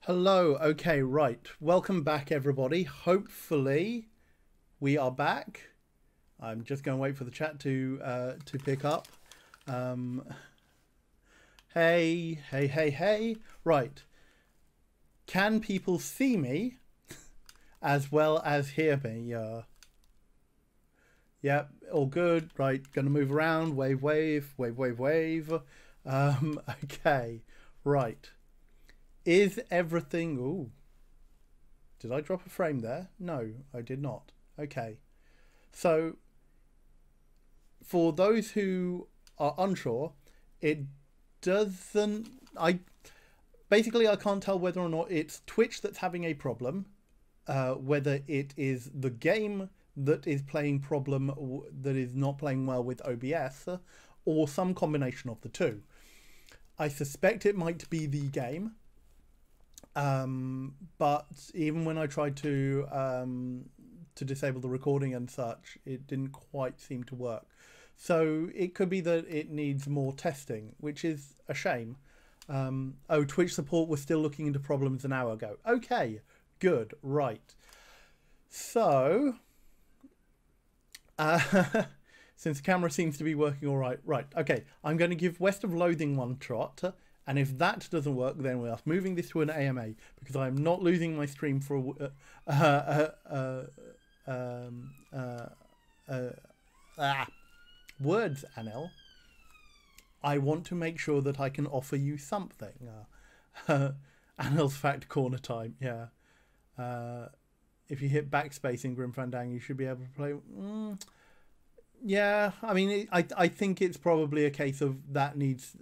Hello, okay, right. Welcome back, everybody. Hopefully, we are back. I'm just going to wait for the chat to pick up. Hey. Right. Can people see me as well as hear me? Yep, all good. Right, going to move around. Wave. Okay, right. Is everything... Ooh. Did I drop a frame there? No, I did not. Okay. So, for those who are unsure, it doesn't... Basically, I can't tell whether or not it's Twitch that's having a problem, whether it is the game that is playing problem that is not playing well with OBS, or some combination of the two. I suspect it might be the game. But even when I tried to disable the recording and such, it didn't quite seem to work. So it could be that it needs more testing, which is a shame. Oh, Twitch support was still looking into problems an hour ago. Okay, good, right. So, since the camera seems to be working all right, okay, I'm going to give West of Loathing one trot. And if that doesn't work, then we are moving this to an AMA, because I'm not losing my stream for words, Anel. I want to make sure that I can offer you something. Anel's fact corner time, yeah. If you hit backspace in Grim Fandango, you should be able to play... Yeah, I mean, I think it's probably a case of that needs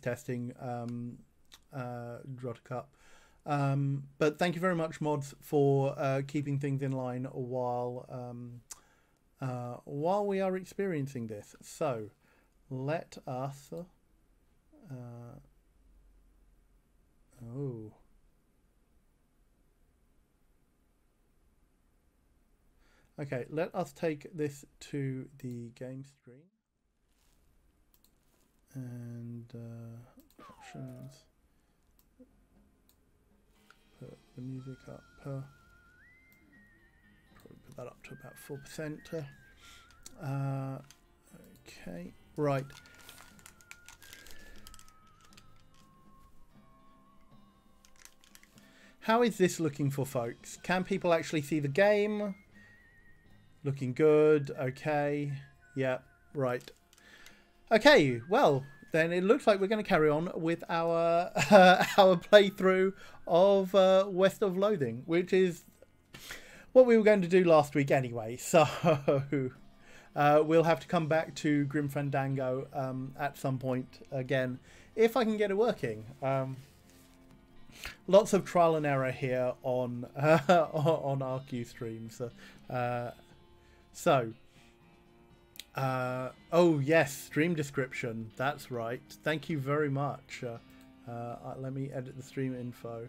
testing. Drop cup. But thank you very much, mods, for keeping things in line while we are experiencing this. So let us. Oh. Okay, let us take this to the game stream. And options. Put the music up. Probably put that up to about 4%. Okay, right. How is this looking for folks? Can people actually see the game? Looking good. Okay. Yeah. Right. Okay. Well, then it looks like we're going to carry on with our our playthrough of West of Loathing, which is what we were going to do last week anyway. So we'll have to come back to Grim Fandango at some point again, if I can get it working. Lots of trial and error here on on RQ streams. Oh yes, stream description. That's right. Thank you very much. Let me edit the stream info.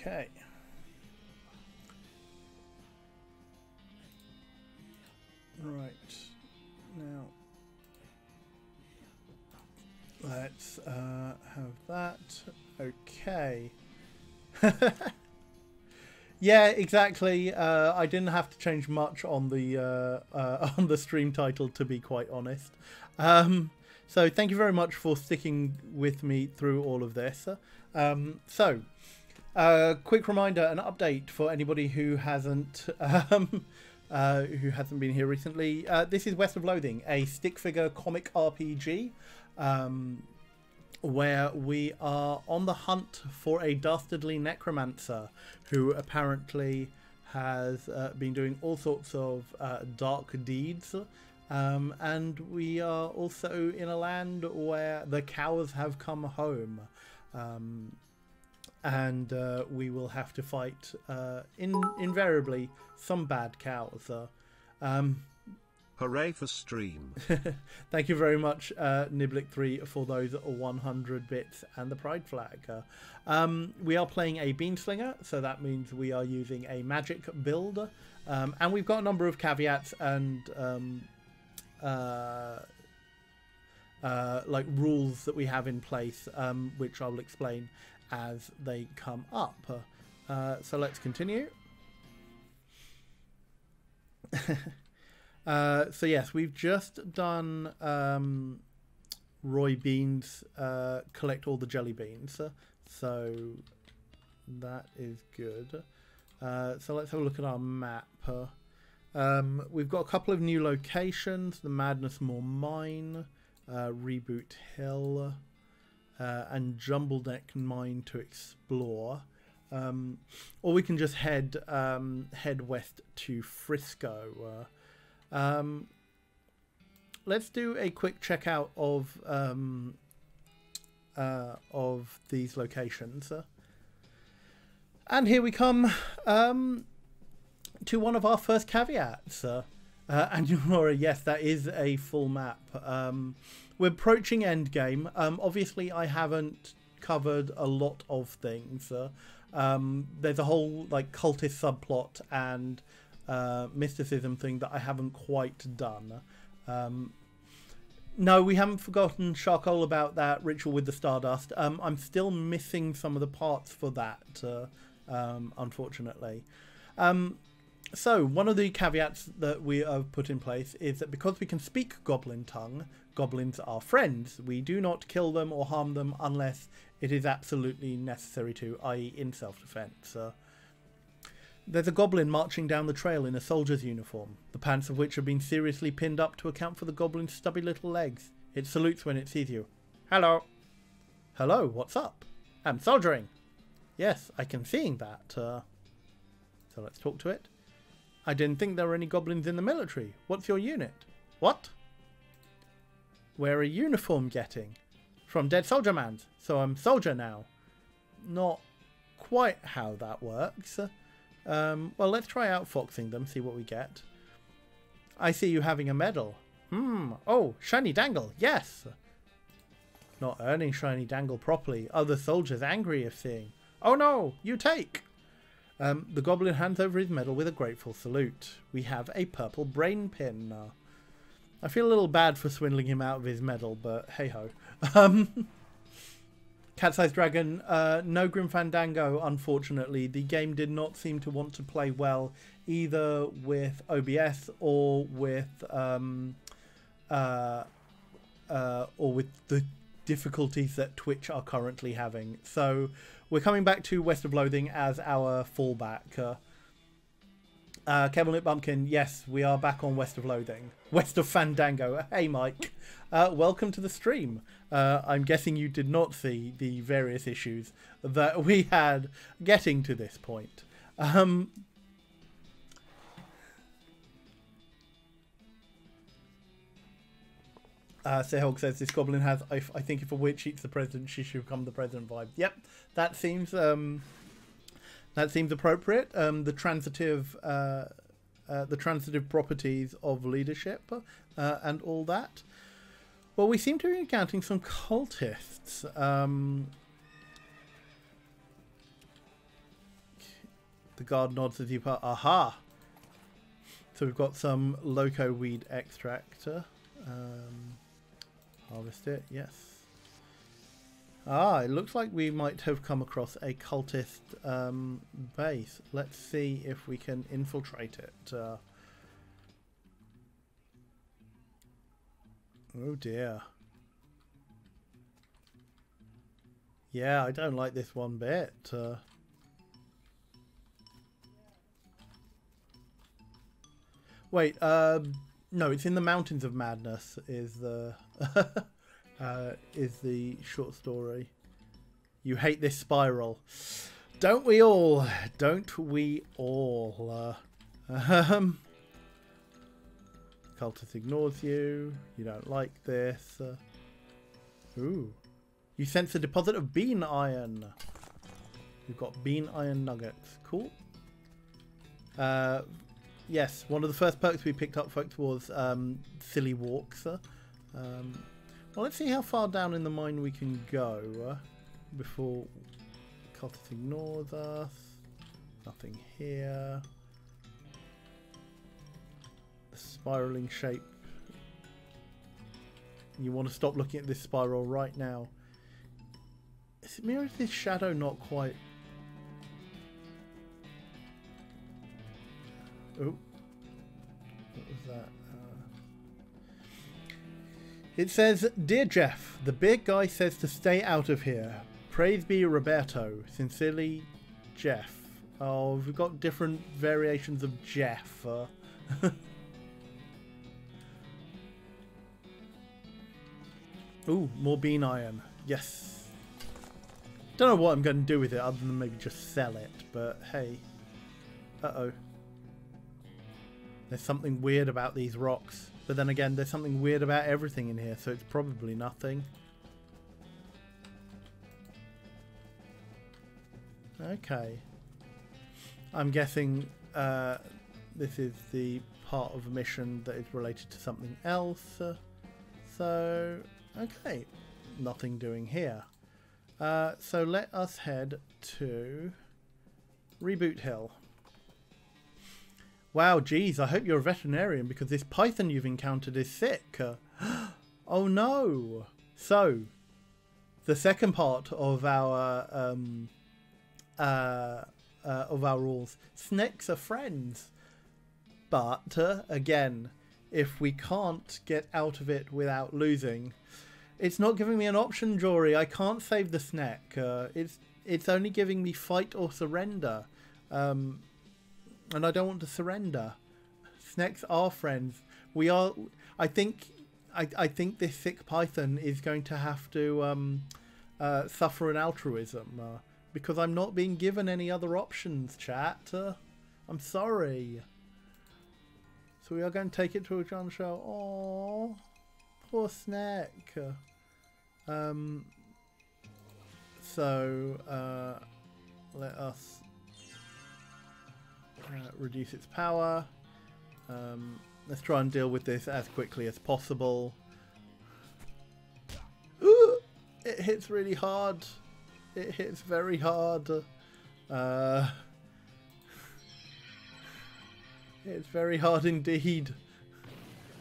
Okay. Right. Now, let's have that. Okay. Yeah, exactly. I didn't have to change much on the stream title, to be quite honest. So thank you very much for sticking with me through all of this. Quick reminder, an update for anybody who hasn't been here recently. This is West of Loathing, a stick figure comic RPG, where we are on the hunt for a dastardly necromancer who apparently has been doing all sorts of dark deeds. And we are also in a land where the cows have come home. and we will have to fight invariably some bad cows. Hooray for stream. Thank you very much, Niblick3, for those 100 bits and the pride flag. We are playing a Beanslinger, so that means we are using a magic build. And we've got a number of caveats and like rules that we have in place, which I will explain as they come up. So let's continue. So yes, we've just done Roy Beans collect all the jelly beans, so that is good. So let's have a look at our map. We've got a couple of new locations: the Madness Moor Mine, Reboot Hill, and Jumbleneck Mine to explore. Or we can just head west to Frisco. Let's do a quick checkout of these locations. And here we come to one of our first caveats. And Laura, yes, that is a full map. We're approaching endgame. Obviously, I haven't covered a lot of things. There's a whole like cultist subplot and mysticism thing that I haven't quite done. No, we haven't forgotten charcoal about that ritual with the Stardust. I'm still missing some of the parts for that, unfortunately. So one of the caveats that we have put in place is that because we can speak Goblin tongue, goblins are friends. We do not kill them or harm them unless it is absolutely necessary to, i.e. in self-defense. There's a goblin marching down the trail in a soldier's uniform, the pants of which have been seriously pinned up to account for the goblin's stubby little legs. It salutes when it sees you. Hello. Hello, what's up? I'm soldiering. Yes, I can see that. So let's talk to it. I didn't think there were any goblins in the military. What's your unit? What? Where a uniform getting? From Dead Soldier Man's. So I'm soldier now. Not quite how that works. Well, let's try outfoxing them, see what we get. I see you having a medal. Oh, Shiny Dangle, yes. Not earning Shiny Dangle properly. Other soldiers angry if seeing. Oh no, you take. The goblin hands over his medal with a grateful salute. We have a purple brain pin. I feel a little bad for swindling him out of his medal, but hey ho. Cat-sized dragon, no Grim Fandango, unfortunately. The game did not seem to want to play well either with OBS or with the difficulties that Twitch are currently having. So we're coming back to West of Loathing as our fallback. Kevin Lit Bumpkin, yes, we are back on West of Loathing. West of Fandango. Hey, Mike. Welcome to the stream. I'm guessing you did not see the various issues that we had getting to this point. Sehog says this goblin has, I think if a witch eats the president, she should become the president vibe. Yep, that seems appropriate. The transitive properties of leadership and all that. Well, we seem to be encountering some cultists. The guard nods as you pass. Aha! So we've got some loco weed extract. Harvest it, yes. Ah, it looks like we might have come across a cultist base. Let's see if we can infiltrate it. Oh dear. Yeah, I don't like this one bit. Wait, no, it's in the Mountains of Madness is the is the short story. You hate this spiral. Don't we all? Don't we all? Cultist ignores you. You don't like this. Ooh. You sense a deposit of bean iron. We've got bean iron nuggets. Cool. Yes, one of the first perks we picked up, folks, was silly walks. Well, let's see how far down in the mine we can go before Cultist ignores us. Nothing here. The spiraling shape. You want to stop looking at this spiral right now. Is it mirrors this shadow not quite? Oh, what was that? It says, "Dear Jeff, the big guy says to stay out of here. Praise be Roberto. Sincerely, Jeff." Oh, we've got different variations of Jeff. Ooh, more bean iron. Yes. Don't know what I'm going to do with it other than maybe just sell it, but hey. Uh-oh. There's something weird about these rocks. But then again, there's something weird about everything in here, so it's probably nothing. Okay. I'm guessing this is the part of a mission that is related to something else. So, okay. Nothing doing here. So let us head to Reboot Hill. Wow, geez, I hope you're a veterinarian because this python you've encountered is sick. Oh no! So, the second part of our rules. Snakes are friends. But, again, if we can't get out of it without losing, it's not giving me an option, Jory. I can't save the snake. It's only giving me fight or surrender. And I don't want to surrender. Snakes are friends. We are. I think this sick python is going to have to suffer an altruism because I'm not being given any other options. Chat. I'm sorry. So we are going to take it to a John show. Oh, poor snake. So let us. Reduce its power. Let's try and deal with this as quickly as possible. Ooh, it hits really hard. It hits very hard. It's very hard indeed.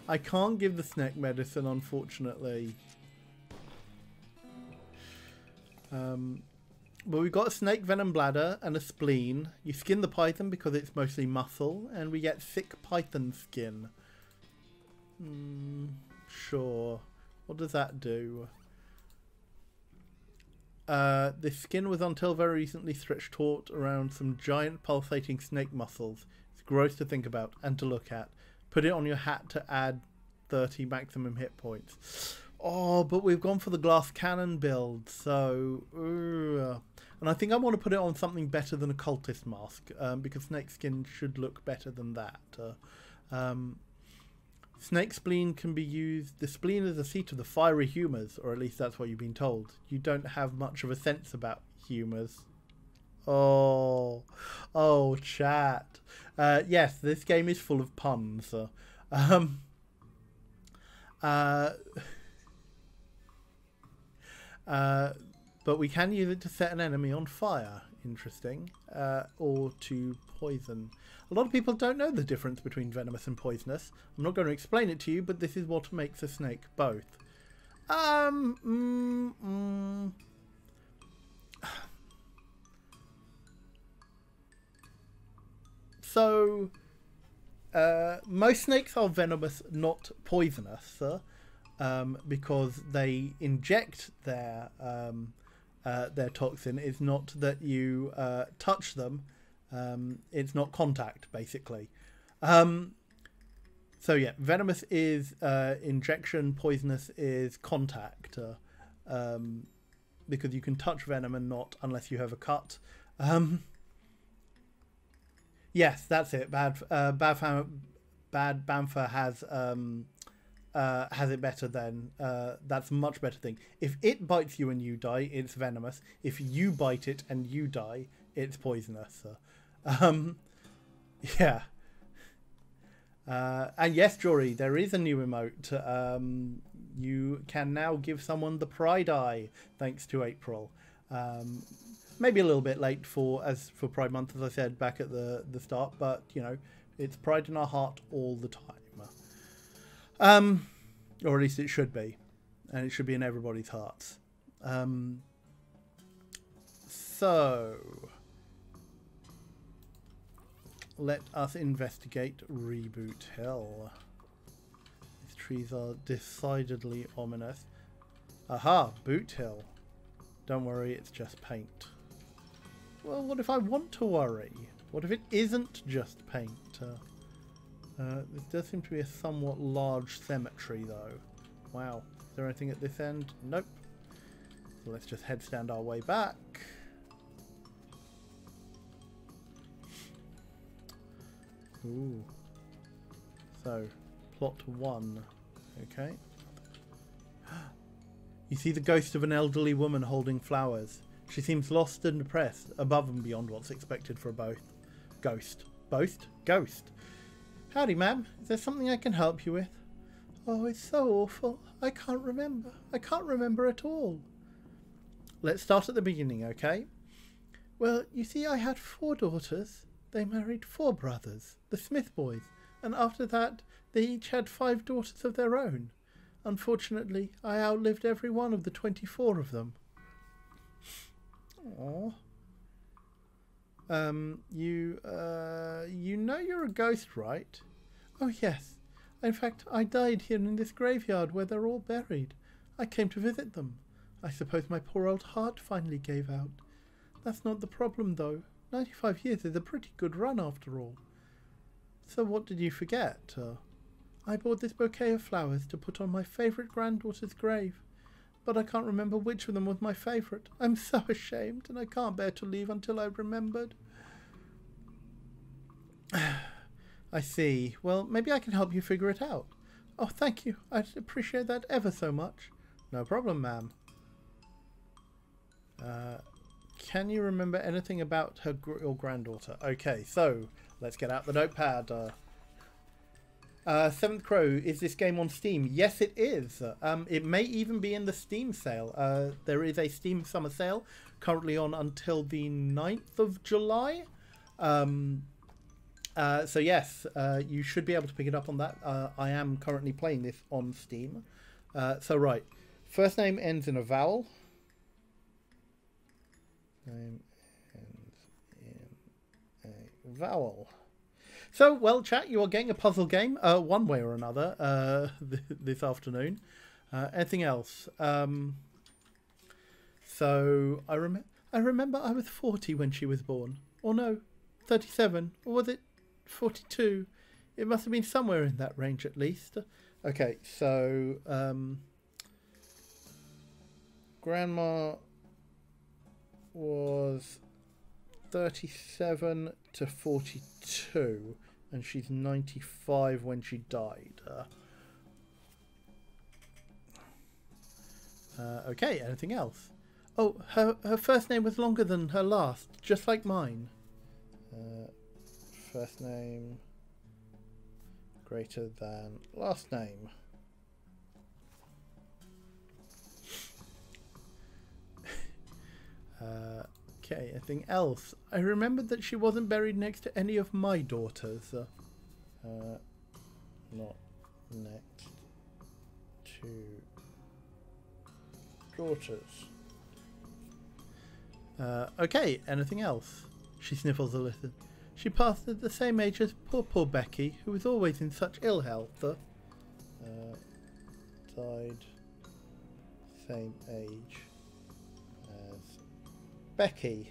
I can't give the snake medicine, unfortunately. But we've got a snake venom bladder and a spleen. You skin the python because it's mostly muscle, and we get thick python skin. Sure. What does that do? This skin was until very recently stretched taut around some giant pulsating snake muscles. It's gross to think about and to look at. Put it on your hat to add 30 maximum hit points. Oh, but we've gone for the glass cannon build, so... and I think I want to put it on something better than a cultist mask, because snake skin should look better than that. Snake spleen can be used... The spleen is a seat of the fiery humours, or at least that's what you've been told. You don't have much of a sense about humours. Oh, chat. Yes, this game is full of puns. But we can use it to set an enemy on fire. Interesting. Or to poison. A lot of people don't know the difference between venomous and poisonous. I'm not going to explain it to you, but this is what makes a snake both. So, most snakes are venomous, not poisonous, because they inject their toxin. It's not that you touch them. It's not contact, basically. So yeah, venomous is injection, poisonous is contact, because you can touch venom and not unless you have a cut. Yes, that's it. Bad Bamfa has has it better, then that's a much better thing. If it bites you and you die, it's venomous. If you bite it and you die, it's poisonous. Yeah. And yes, Jory, there is a new emote. You can now give someone the pride eye, thanks to April. Maybe a little bit late for Pride Month, as I said back at the start, but you know, it's pride in our heart all the time. Or at least it should be, and it should be in everybody's hearts. So let us investigate Reboot Hill. These trees are decidedly ominous. Aha, Boot Hill. Don't worry, it's just paint. Well, what if I want to worry? What if it isn't just paint? There does seem to be a somewhat large cemetery, though. Wow. Is there anything at this end? Nope. So let's just headstand our way back. Ooh. So, plot 1. Okay. You see the ghost of an elderly woman holding flowers. She seems lost and depressed, above and beyond what's expected for a ghost. Boast? Ghost. Howdy, ma'am. Is there something I can help you with? Oh, it's so awful. I can't remember. I can't remember at all. Let's start at the beginning, okay? Well, you see, I had 4 daughters. They married 4 brothers, the Smith boys, and after that, they each had 5 daughters of their own. Unfortunately, I outlived every one of the 24 of them. Aww. You know you're a ghost, right? Oh, yes. In fact, I died here in this graveyard where they're all buried. I came to visit them. I suppose my poor old heart finally gave out. That's not the problem, though. 95 years is a pretty good run, after all. So what did you forget? I bought this bouquet of flowers to put on my favourite granddaughter's grave. But I can't remember which of them was my favourite. I'm so ashamed, and I can't bear to leave until I've remembered. I see. Well, maybe I can help you figure it out. Oh, thank you. I'd appreciate that ever so much. No problem, ma'am. Can you remember anything about your granddaughter? Okay, so let's get out the notepad. Seventh Crow, is this game on Steam? Yes, it is. It may even be in the Steam sale. There is a Steam summer sale currently on until the 9th of July. So yes, you should be able to pick it up on that. I am currently playing this on Steam. So right, first name ends in a vowel. Name ends in a vowel. So, well, chat, you are getting a puzzle game, one way or another, this afternoon. Anything else? So, I remember I was 40 when she was born. Or no, 37. Or was it 42? It must have been somewhere in that range at least. Okay, so, Grandma was 37 to 42, and she's 95 when she died. Okay, anything else? Oh, her first name was longer than her last, just like mine. First name greater than last name. Okay, anything else? I remembered that she wasn't buried next to any of my daughters. Not next to daughters. Okay, anything else? She sniffles a little. She passed at the same age as poor Becky, who was always in such ill health. Died same age as Becky.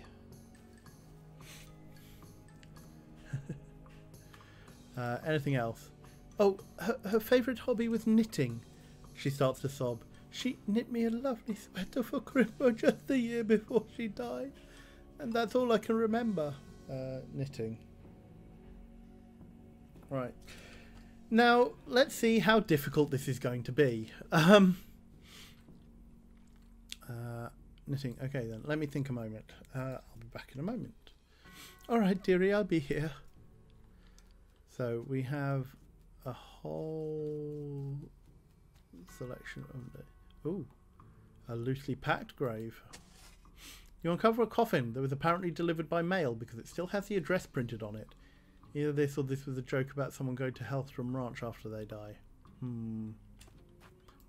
Anything else? Oh, her favourite hobby was knitting. She starts to sob. She knit me a lovely sweater for Christmas just the year before she died. And that's all I can remember. Knitting. Right. Now, let's see how difficult this is going to be. Knitting. Okay, then. Let me think a moment. I'll be back in a moment. Alright, dearie, I'll be here. So, we have a whole selection of the... Ooh. A loosely packed grave. You uncover a coffin that was apparently delivered by mail because it still has the address printed on it. Either this or this was a joke about someone going to Hellstrom Ranch after they die.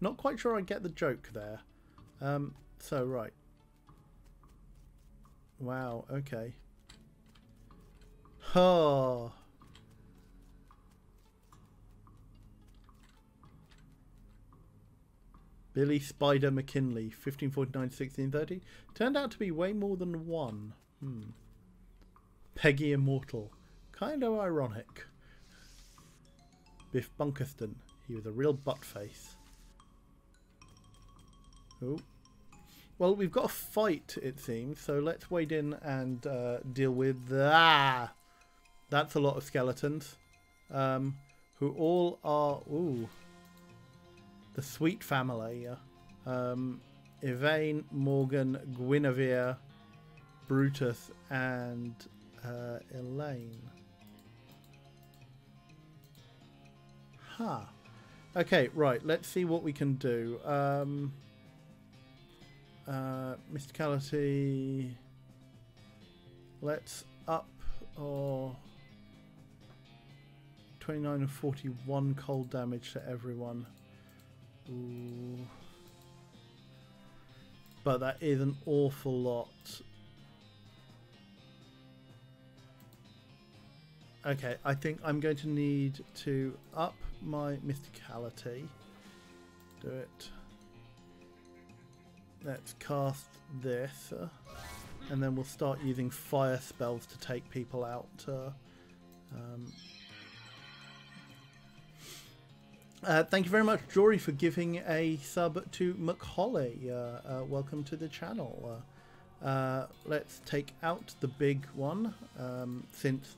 Not quite sure I get the joke there. So, right. Wow, okay. Oh. Billy Spider McKinley, 1549 to 1630. Turned out to be way more than one. Peggy Immortal. Kind of ironic. Biff Bunkerston. He was a real buttface. Oh. Well, we've got a fight, it seems, so let's wade in and deal with... That's a lot of skeletons. Who all are... Ooh. The Sweet family. Yvain, Morgan, Guinevere, Brutus, and Elaine. Huh. Okay, right. Let's see what we can do. Mysticality. Let's up or 29 and 41 cold damage to everyone. Ooh. But that is an awful lot. Okay, I think I'm going to need to up my mysticality. Do it. Let's cast this. And then we'll start using fire spells to take people out. Thank you very much, Jory, for giving a sub to McHolly. Welcome to the channel. Let's take out the big one, since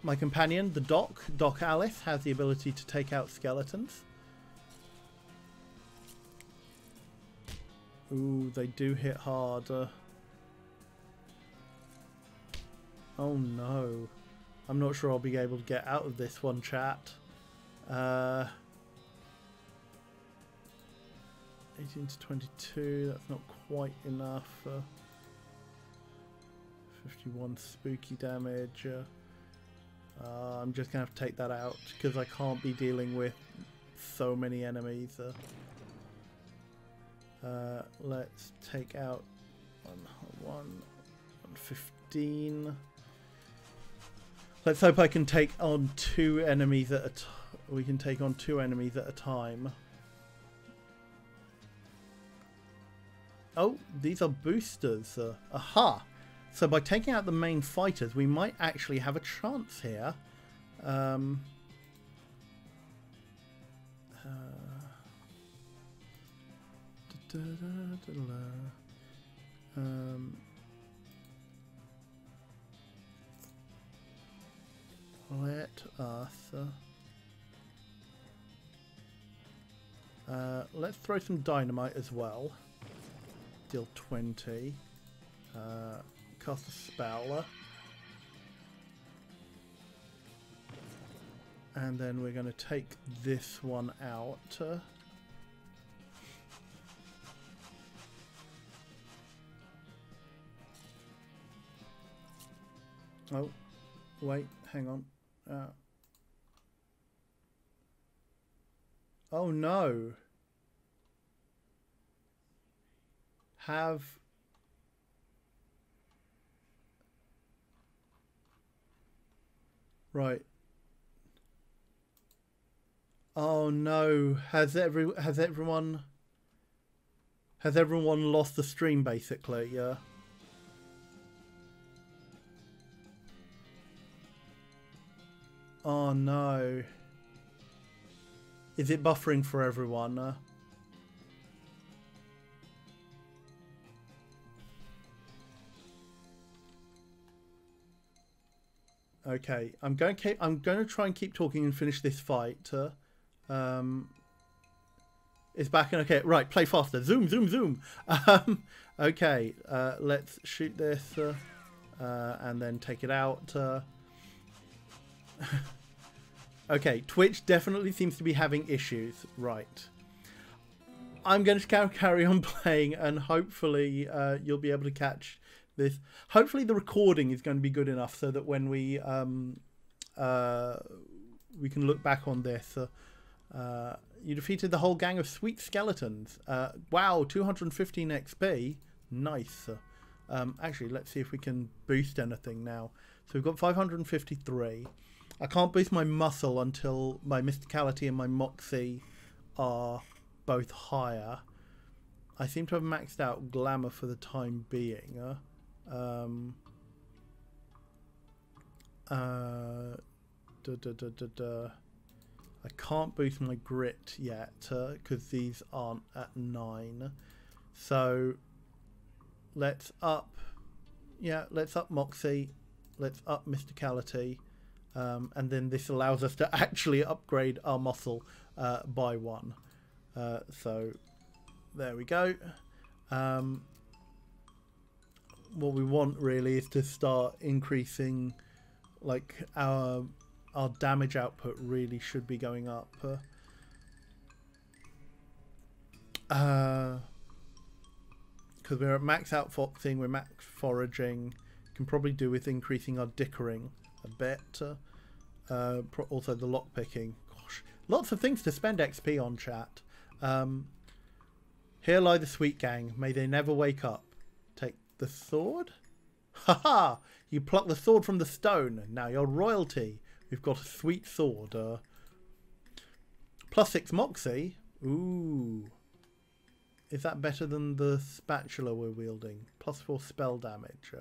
my companion, the Doc Alice, has the ability to take out skeletons. Ooh, they do hit hard. Oh no. I'm not sure I'll be able to get out of this one, chat. 18 to 22, that's not quite enough. 51 spooky damage. I'm just going to have to take that out because I can't be dealing with so many enemies. Let's take out 115. Let's hope I can take on two enemies at a time. We can take on two enemies at a time. Oh, these are boosters. Aha! So by taking out the main fighters, we might actually have a chance here. Let us... let's throw some dynamite as well. Deal 20. Cast a spell. And then we're going to take this one out. Oh, wait, hang on. Oh no. Right. Oh no. Has everyone lost the stream basically? Yeah. Oh no. Is it buffering for everyone? Okay, I'm going to try and keep talking and finish this fight. It's back in. Okay, right. Play faster. Zoom, zoom, zoom. Okay, let's shoot this and then take it out. Okay, Twitch definitely seems to be having issues. Right. I'm going to carry on playing, and hopefully you'll be able to catch this. Hopefully the recording is going to be good enough so that when we can look back on this. You defeated the whole gang of sweet skeletons. Wow, 215 XP. Nice. Actually, let's see if we can boost anything now. So we've got 553. I can't boost my muscle until my mysticality and my moxie are both higher. I seem to have maxed out glamour for the time being. I can't boost my grit yet because these aren't at 9. So let's up, let's up moxie, let's up mysticality, and then this allows us to actually upgrade our muscle by 1. So there we go. What we want really is to start increasing, like, our damage output really should be going up. Because we're at max outfoxing, we're max foraging. Can probably do with increasing our dickering a bit. Also the lockpicking. Gosh, lots of things to spend XP on, chat. Here lie the sweet gang. May they never wake up. Take the sword? Haha! You pluck the sword from the stone. Now you're royalty. We've got a sweet sword. +6 moxie. Ooh. Is that better than the spatula we're wielding? +4 spell damage.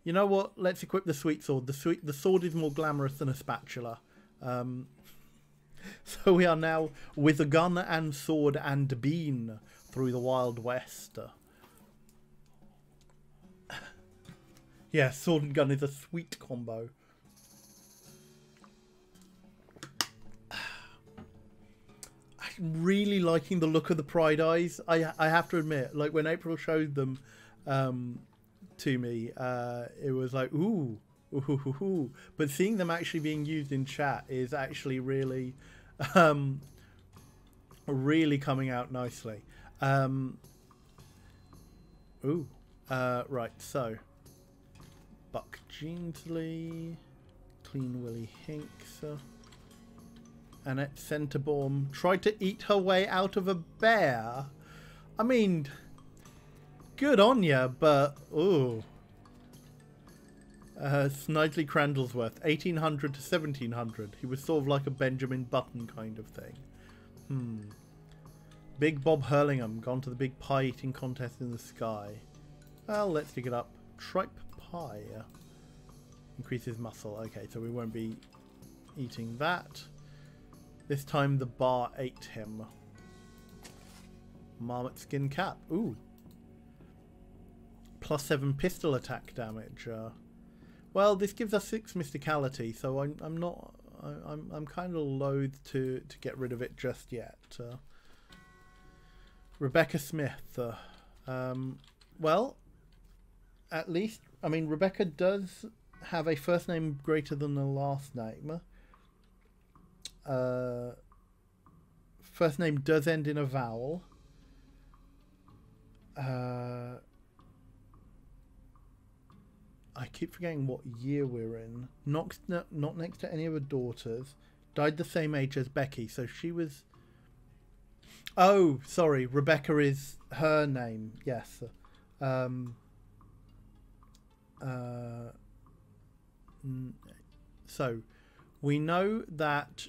You know what? Let's equip the sweet sword. The sword is more glamorous than a spatula. So we are now with a gun and sword and bean through the Wild West. Yeah, sword and gun is a sweet combo. I'm really liking the look of the Pride Eyes. I have to admit, like when April showed them to me, it was like, ooh, ooh, ooh, ooh, ooh. But seeing them actually being used in chat is actually really, really coming out nicely. Right, so Buck Jeansley, Clean Willie Hinks, Annette Centerbaum tried to eat her way out of a bear. I mean, good on ya, but ooh. Snidely Crandlesworth, 1800 to 1700. He was sort of like a Benjamin Button kind of thing. Big Bob Hurlingham, gone to the big pie eating contest in the sky. Well, let's dig it up. Tripe pie. Increases muscle. Okay, so we won't be eating that. This time the bar ate him. Marmot skin cap. Ooh. +7 pistol attack damage. Well, this gives us 6 mysticality, so I'm kind of loath to get rid of it just yet. Rebecca Smith. Well, at least, I mean, Rebecca does have a first name greater than a last name. First name does end in a vowel. I keep forgetting what year we're in. Not next to any of her daughters. Died the same age as Becky, so she was... Oh, sorry. Rebecca is her name. Yes. So we know that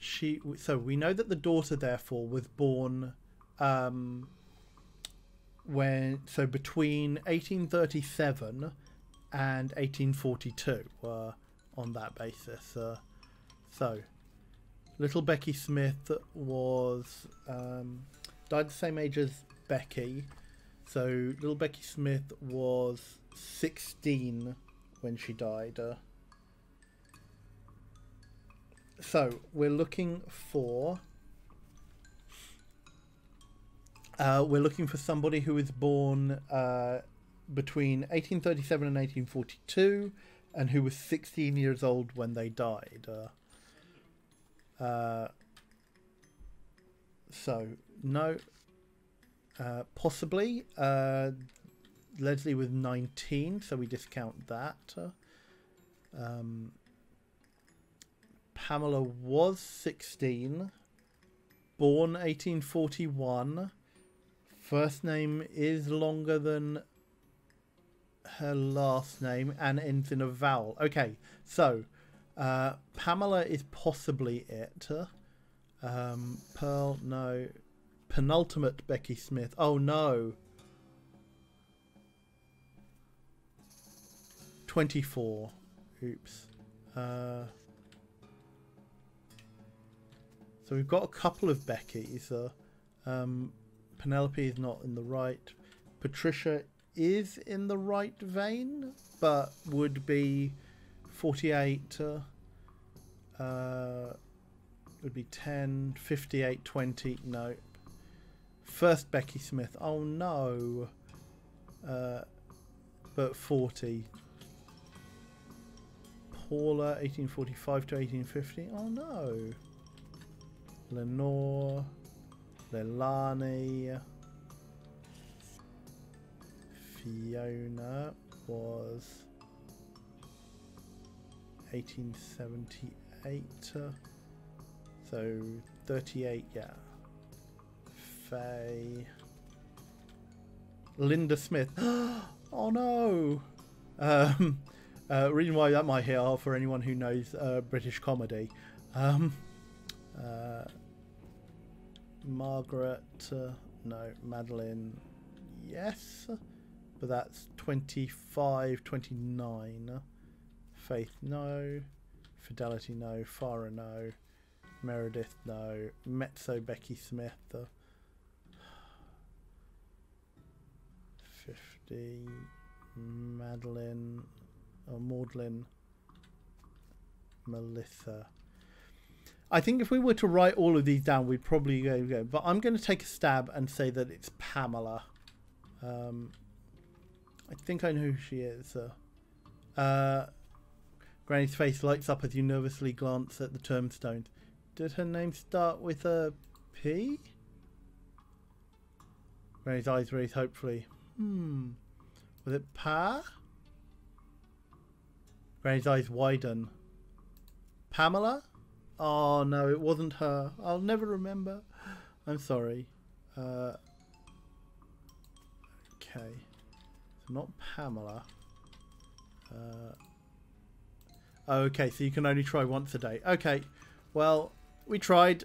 we know that the daughter therefore was born between 1837 and 1842 on that basis. So little Becky Smith was died the same age as Becky. So little Becky Smith was 16 when she died. So we're looking for somebody who was born between 1837 and 1842 and who was 16 years old when they died. So no, possibly Leslie was 19, so we discount that. Pamela was 16, born 1841. First name is longer than her last name and ends in a vowel. Okay, so Pamela is possibly it. Pearl, no. Penultimate Becky Smith. Oh no. 24. Oops. So we've got a couple of Beckys. Penelope is not in the right. Patricia is in the right vein, but would be 48. Would be 10, 58, 20. No. First Becky Smith. Oh no. But 40. Paula, 1845 to 1850. Oh no. Lenore, Leilani, Fiona was 1878, so 38, yeah. Faye, Linda Smith. Oh no. Reason why that might hit hard for anyone who knows British comedy. Margaret, no. Madeline, yes, but that's 25, 29. Faith, no. Fidelity, no. Farah, no. Meredith, no. Mezzo, Becky Smith, 50. Madeline, or Maudlin, Melissa. I think if we were to write all of these down, we'd probably go. But I'm going to take a stab and say that it's Pamela. I think I know who she is. Granny's face lights up as you nervously glance at the tombstones. Did her name start with a P? Granny's eyes raise hopefully. Was it Pa? Granny's eyes widen. Pamela? Oh no, it wasn't her. I'll never remember. I'm sorry. Okay. So not Pamela. Okay, so you can only try once a day. Okay. Well, we tried.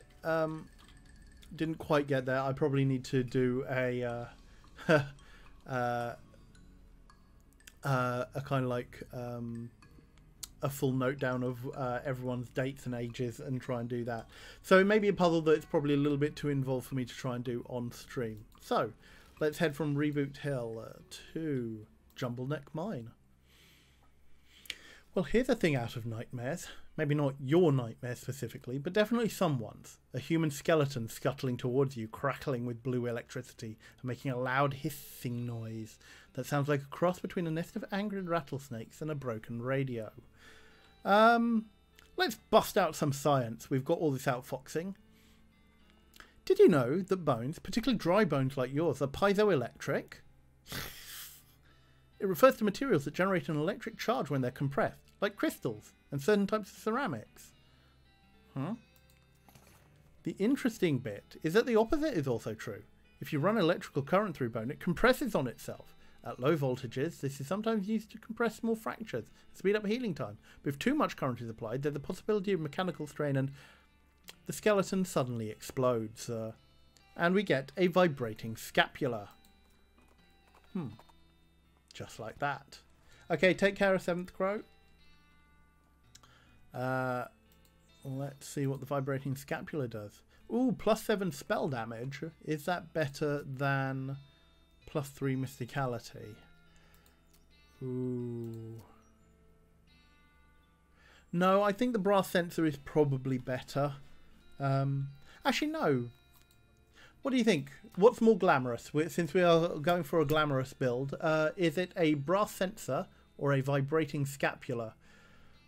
Didn't quite get there. I probably need to do a a kind of like a full note down of everyone's dates and ages and try and do that. So it may be a puzzle that's probably a little bit too involved for me to try and do on stream. So let's head from Reboot Hill to Jumbleneck Mine. Well, here's a thing out of nightmares. Maybe not your nightmare specifically, but definitely someone's. A human skeleton scuttling towards you, crackling with blue electricity and making a loud hissing noise that sounds like a cross between a nest of angry rattlesnakes and a broken radio. Let's bust out some science. We've got all this outfoxing. Did you know that bones, particularly dry bones like yours, are piezoelectric? It refers to materials that generate an electric charge when they're compressed, like crystals and certain types of ceramics. The interesting bit is that the opposite is also true. If you run electrical current through bone, it compresses on itself. At low voltages, this is sometimes used to compress small fractures, speed up healing time. But if too much current is applied, there's the possibility of mechanical strain and the skeleton suddenly explodes. And we get a vibrating scapula. Just like that. Okay, take care of Seventh Crow. Let's see what the vibrating scapula does. Ooh, +7 spell damage. Is that better than +3 mysticality? Ooh. No, I think the brass sensor is probably better. Actually, no. What do you think? What's more glamorous? Since we are going for a glamorous build, is it a brass sensor or a vibrating scapula?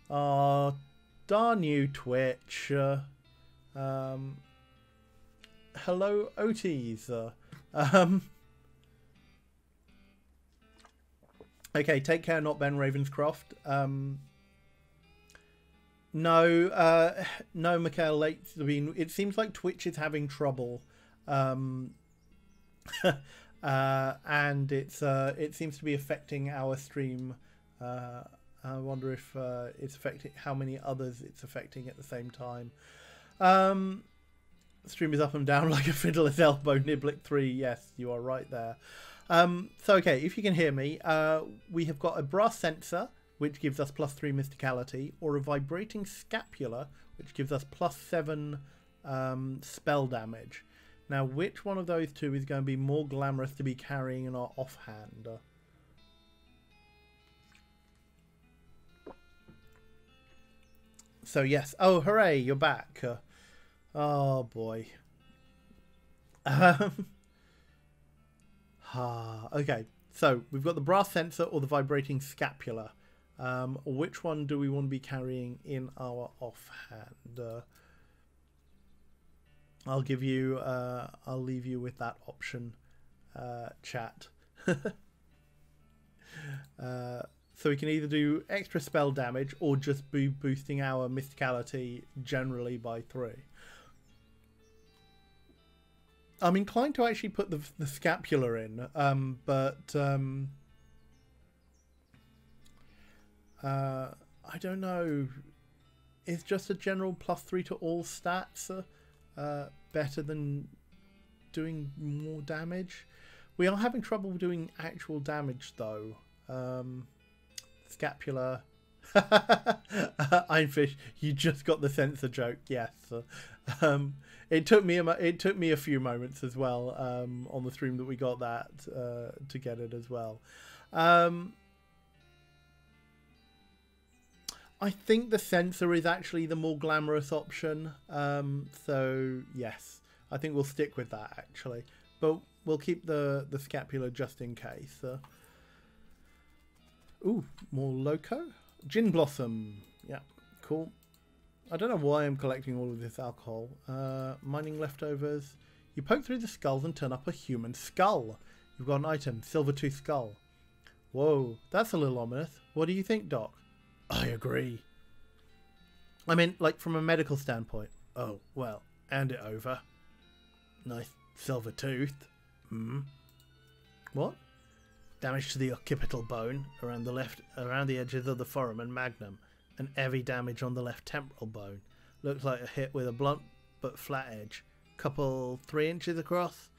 Darn you, Twitch. Hello, Otis. Okay, take care, not Ben Ravenscroft. No, no, Mikhail Late. I mean, it seems like Twitch is having trouble. And it seems to be affecting our stream. I wonder if it's affecting how many others it's affecting at the same time. Stream is up and down like a fiddler's elbow. Niblet 3, yes, you are right there. So okay, if you can hear me, we have got a brass sensor, which gives us +3 mysticality, or a vibrating scapula, which gives us +7 spell damage. Now, which one of those two is going to be more glamorous to be carrying in our offhand? So yes. Oh, hooray! You're back. Oh boy. Okay. So we've got the brass sensor or the vibrating scapula. Which one do we want to be carrying in our offhand? I'll give you. I'll leave you with that option, chat. So we can either do extra spell damage or just be boosting our mysticality generally by 3. I'm inclined to actually put the scapula in, but I don't know. Is just a general +3 to all stats better than doing more damage? We are having trouble doing actual damage though. Scapula. Einfish, you just got the sensor joke. Yes. It took me a few moments as well on the stream that we got that to get it as well. I think the sensor is actually the more glamorous option. So yes, I think we'll stick with that actually, but we'll keep the scapula just in case. Ooh, more loco. Gin Blossom. Yeah, cool. I don't know why I'm collecting all of this alcohol. Mining leftovers. You poke through the skulls and turn up a human skull. You've got an item, silver tooth skull. Whoa, that's a little ominous. What do you think, Doc? I agree. I mean, like from a medical standpoint. Oh, well, hand it over. Nice silver tooth. What? Damage to the occipital bone around the edges of the foramen magnum, and heavy damage on the left temporal bone. Looks like a hit with a blunt but flat edge. Couple 3 inches across.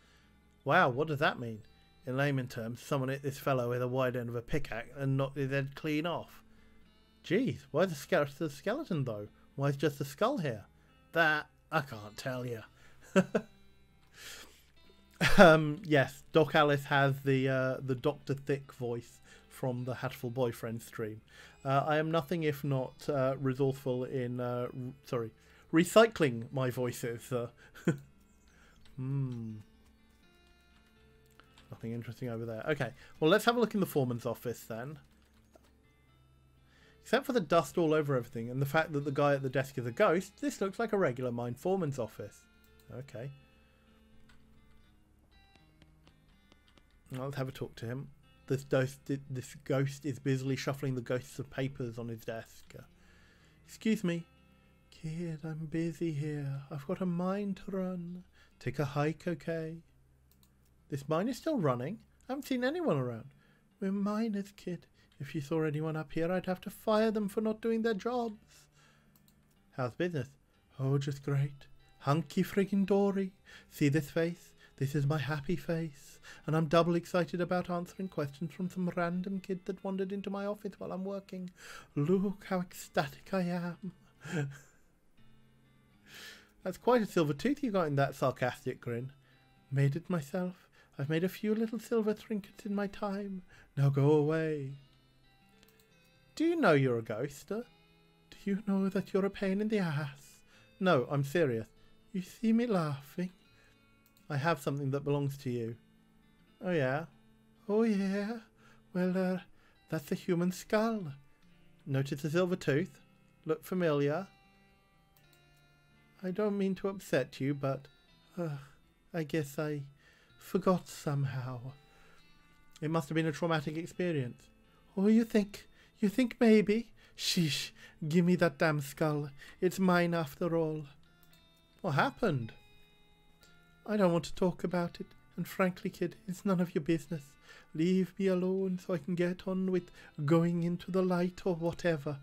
Wow, what does that mean? In layman terms, someone hit this fellow with a wide end of a pickaxe and knocked his head clean off. Geez, why the skeleton though? Why is just the skull here? That I can't tell you. Yes, Doc Alice has the Dr. Thick voice from the Hatful Boyfriend stream. I am nothing if not resourceful in recycling my voices. Nothing interesting over there. Okay, well let's have a look in the foreman's office then. Except for the dust all over everything and the fact that the guy at the desk is a ghost, this looks like a regular mine foreman's office. Okay. Let's have a talk to him. This ghost is busily shuffling the ghosts of papers on his desk. Excuse me. Kid, I'm busy here. I've got a mine to run. Take a hike, okay? This mine is still running? I haven't seen anyone around. We're miners, kid. If you saw anyone up here, I'd have to fire them for not doing their jobs. How's business? Oh, just great. Hunky friggin' dory. See this face? This is my happy face. And I'm double excited about answering questions from some random kid that wandered into my office while I'm working. Look how ecstatic I am. That's quite a silver tooth you got in that sarcastic grin. Made it myself. I've made a few little silver trinkets in my time. Now go away. Do you know you're a ghost? Do you know that you're a pain in the ass? No, I'm serious. You see me laughing? I have something that belongs to you. Oh yeah? Oh yeah? Well, that's a human skull. Notice the silver tooth? Look familiar? I don't mean to upset you, but I guess I forgot somehow. It must have been a traumatic experience. Oh, you think maybe? Sheesh, give me that damn skull. It's mine after all. What happened? I don't want to talk about it, and frankly, kid, it's none of your business. Leave me alone so I can get on with going into the light or whatever.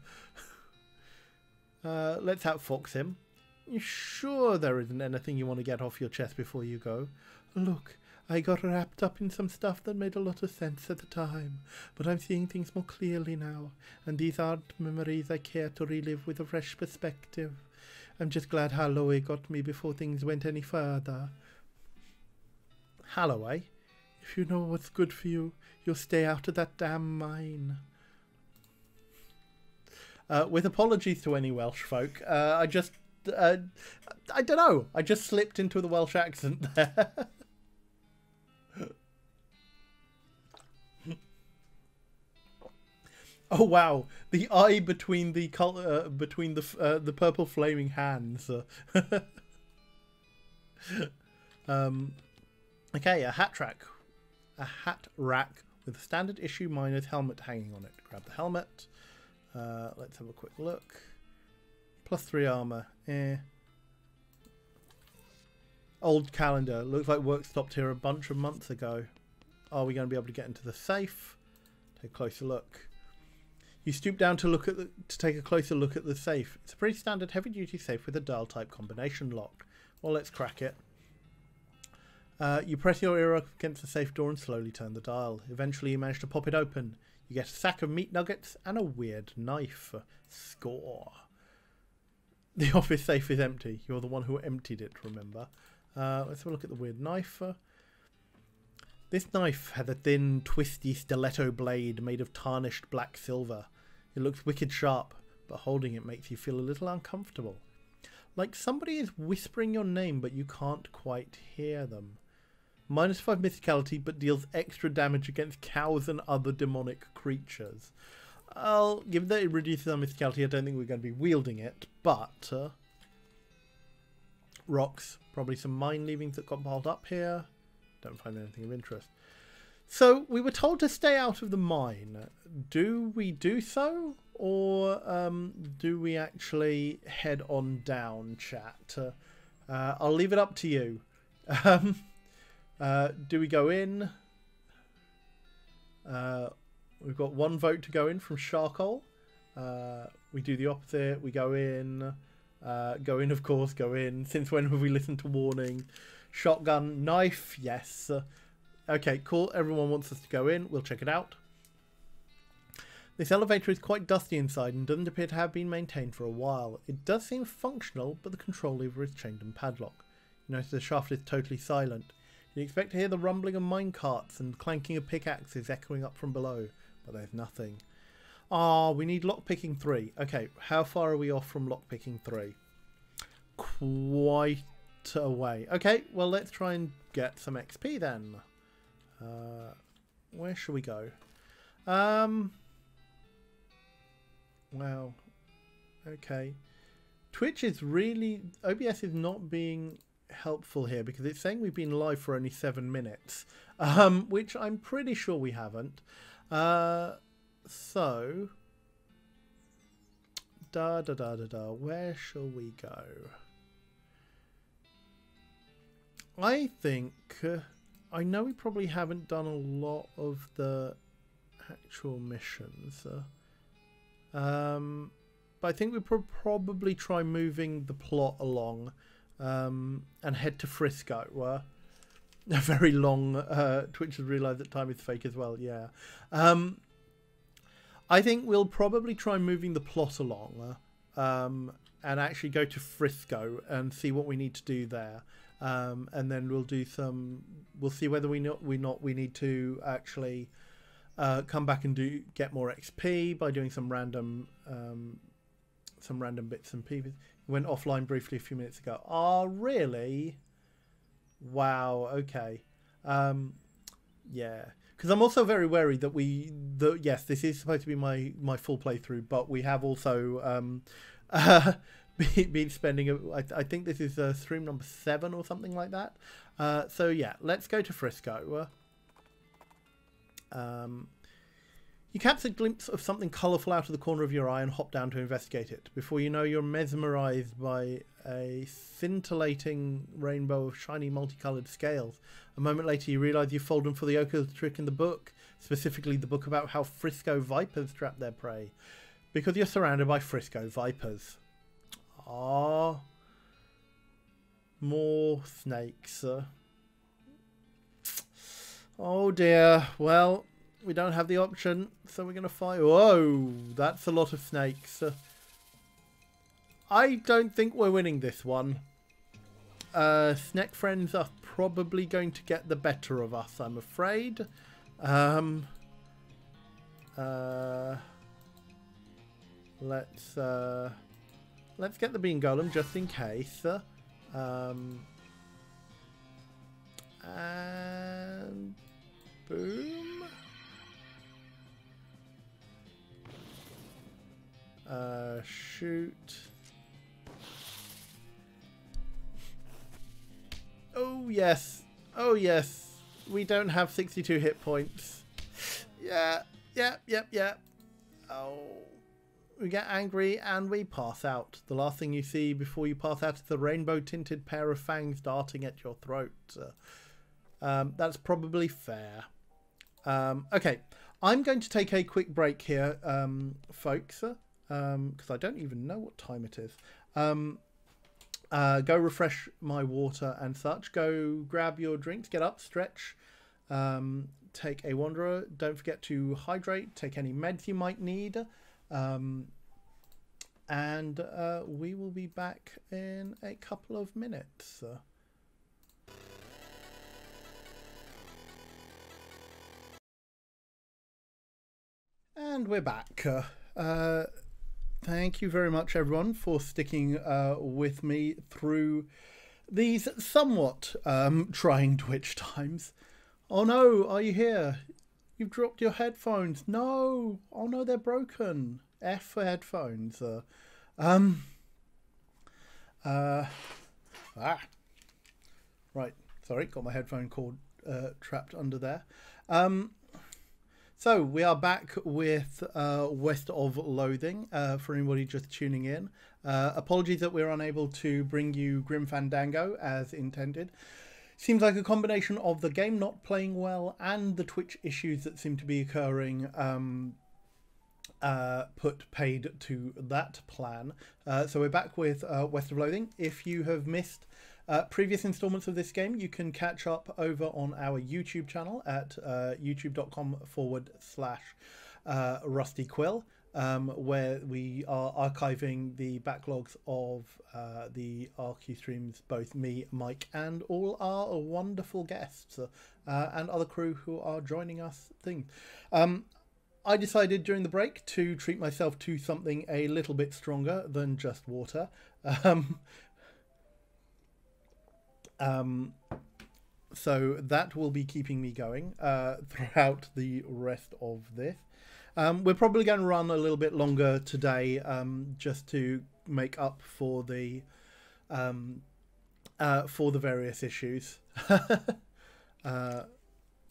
Let's outfox him. You sure there isn't anything you want to get off your chest before you go? Look, I got wrapped up in some stuff that made a lot of sense at the time, but I'm seeing things more clearly now, and these aren't memories I care to relive with a fresh perspective. I'm just glad Holloway got me before things went any further. Holloway? If you know what's good for you, you'll stay out of that damn mine. With apologies to any Welsh folk, I don't know, I just slipped into the Welsh accent there. Oh wow, the eye between the color between the purple flaming hands. Okay, a hat rack with a standard issue miner's helmet hanging on it. Grab the helmet. Let's have a quick look. +3 armor. Old calendar. Looks like work stopped here a bunch of months ago. Are we going to be able to get into the safe? Take a closer look. You stoop down to take a closer look at the safe. It's a pretty standard heavy-duty safe with a dial-type combination lock. Well, let's crack it. You press your ear up against the safe door and slowly turn the dial. Eventually, you manage to pop it open. You get a sack of meat nuggets and a weird knife. Score. The office safe is empty. You're the one who emptied it, remember? Let's have a look at the weird knife. This knife has a thin, twisty stiletto blade made of tarnished black silver. It looks wicked sharp, but holding it makes you feel a little uncomfortable. Like somebody is whispering your name, but you can't quite hear them. -5 mysticality, but deals extra damage against cows and other demonic creatures. Given that it reduces our mysticality, I don't think we're going to be wielding it, but... rocks. Probably some mine leavings that got piled up here. Don't find anything of interest. So, we were told to stay out of the mine. Do we do so? Or do we actually head on down, chat? I'll leave it up to you. Do we go in? We've got one vote to go in from Charcoal. We do the opposite. We go in. Go in, of course. Go in. Since when have we listened to warning? Shotgun. Knife. Yes. Okay, cool. Everyone wants us to go in. We'll check it out. This elevator is quite dusty inside and doesn't appear to have been maintained for a while. It does seem functional, but the control lever is chained and padlocked. You notice the shaft is totally silent. You expect to hear the rumbling of mine carts and clanking of pickaxes echoing up from below, but there's nothing. We need lockpicking 3. Okay, how far are we off from lockpicking 3? Quite a way. Okay, well let's try and get some XP then. Where should we go? Wow. Okay. Twitch is really... OBS is not being helpful here because it's saying we've been live for only 7 minutes. Which I'm pretty sure we haven't. So... Where shall we go? I think... I know we probably haven't done a lot of the actual missions. But I think we'll probably try moving the plot along and head to Frisco. A very long... Twitch has realised that time is fake as well, yeah. I think we'll probably try moving the plot along and actually go to Frisco and see what we need to do there. And then we'll do some. We'll see whether we need to actually come back and get more XP by doing some random bits and pieces. Went offline briefly a few minutes ago. Oh, really? Wow. Okay. Yeah. Because I'm also very wary that yes, this is supposed to be my full playthrough, but we have also been spending. I think this is stream number 7 or something like that. So yeah, let's go to Frisco. You catch a glimpse of something colourful out of the corner of your eye and hop down to investigate it. Before you know, you're mesmerised by a scintillating rainbow of shiny multicoloured scales. A moment later, you realise you've fallen for the occult trick in the book, specifically the book about how Frisco vipers trap their prey, because you're surrounded by Frisco vipers. Ah, more snakes. Oh dear. Well, we don't have the option, so we're going to fight. Whoa, that's a lot of snakes. I don't think we're winning this one. Snake friends are probably going to get the better of us, I'm afraid. Let's get the bean golem just in case. And boom. Shoot. Oh yes. Oh yes. We don't have 62 hit points. Yeah. Oh. We get angry and we pass out. The last thing you see before you pass out is the rainbow tinted pair of fangs darting at your throat. That's probably fair. Okay. I'm going to take a quick break here, folks. Because I don't even know what time it is. Go refresh my water and such. Go grab your drinks, get up, stretch, take a wanderer. Don't forget to hydrate, take any meds you might need. And we will be back in a couple of minutes. And we're back. Thank you very much, everyone, for sticking with me through these somewhat trying Twitch times. Oh no, are you here? You've dropped your headphones. No. Oh no, they're broken. F for headphones. Right. Sorry, got my headphone cord trapped under there. So we are back with West of Loathing, for anybody just tuning in. Apologies that we're unable to bring you Grim Fandango as intended. Seems like a combination of the game not playing well and the Twitch issues that seem to be occurring put paid to that plan. So we're back with West of Loathing. If you have missed previous installments of this game, you can catch up over on our YouTube channel at youtube.com/Rusty Quill, where we are archiving the backlogs of the RQ streams, both me, Mike, and all our wonderful guests and other crew who are joining us. I decided during the break to treat myself to something a little bit stronger than just water. So that will be keeping me going throughout the rest of this. We're probably going to run a little bit longer today, just to make up for the various issues.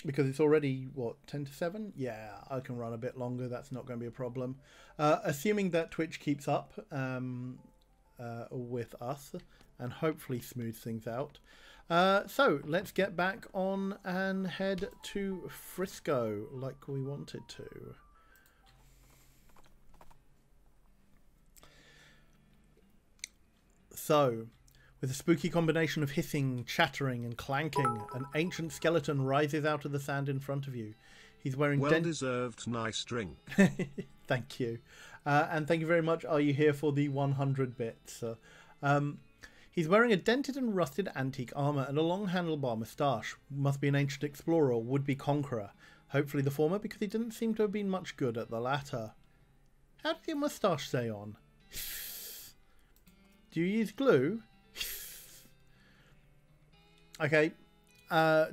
Because it's already, what, 10 to 7? Yeah, I can run a bit longer. That's not going to be a problem. Assuming that Twitch keeps up with us and hopefully smooths things out. So let's get back on and head to Frisco like we wanted to. So, with a spooky combination of hissing, chattering, and clanking, an ancient skeleton rises out of the sand in front of you. He's wearing well-deserved nice drink. Thank you. And thank you very much. Are you here for the 100 bits? He's wearing a dented and rusted antique armour and a long handlebar moustache. Must be an ancient explorer or would-be conqueror. Hopefully the former, because he didn't seem to have been much good at the latter. How did your moustache stay on? Do you use glue? Okay.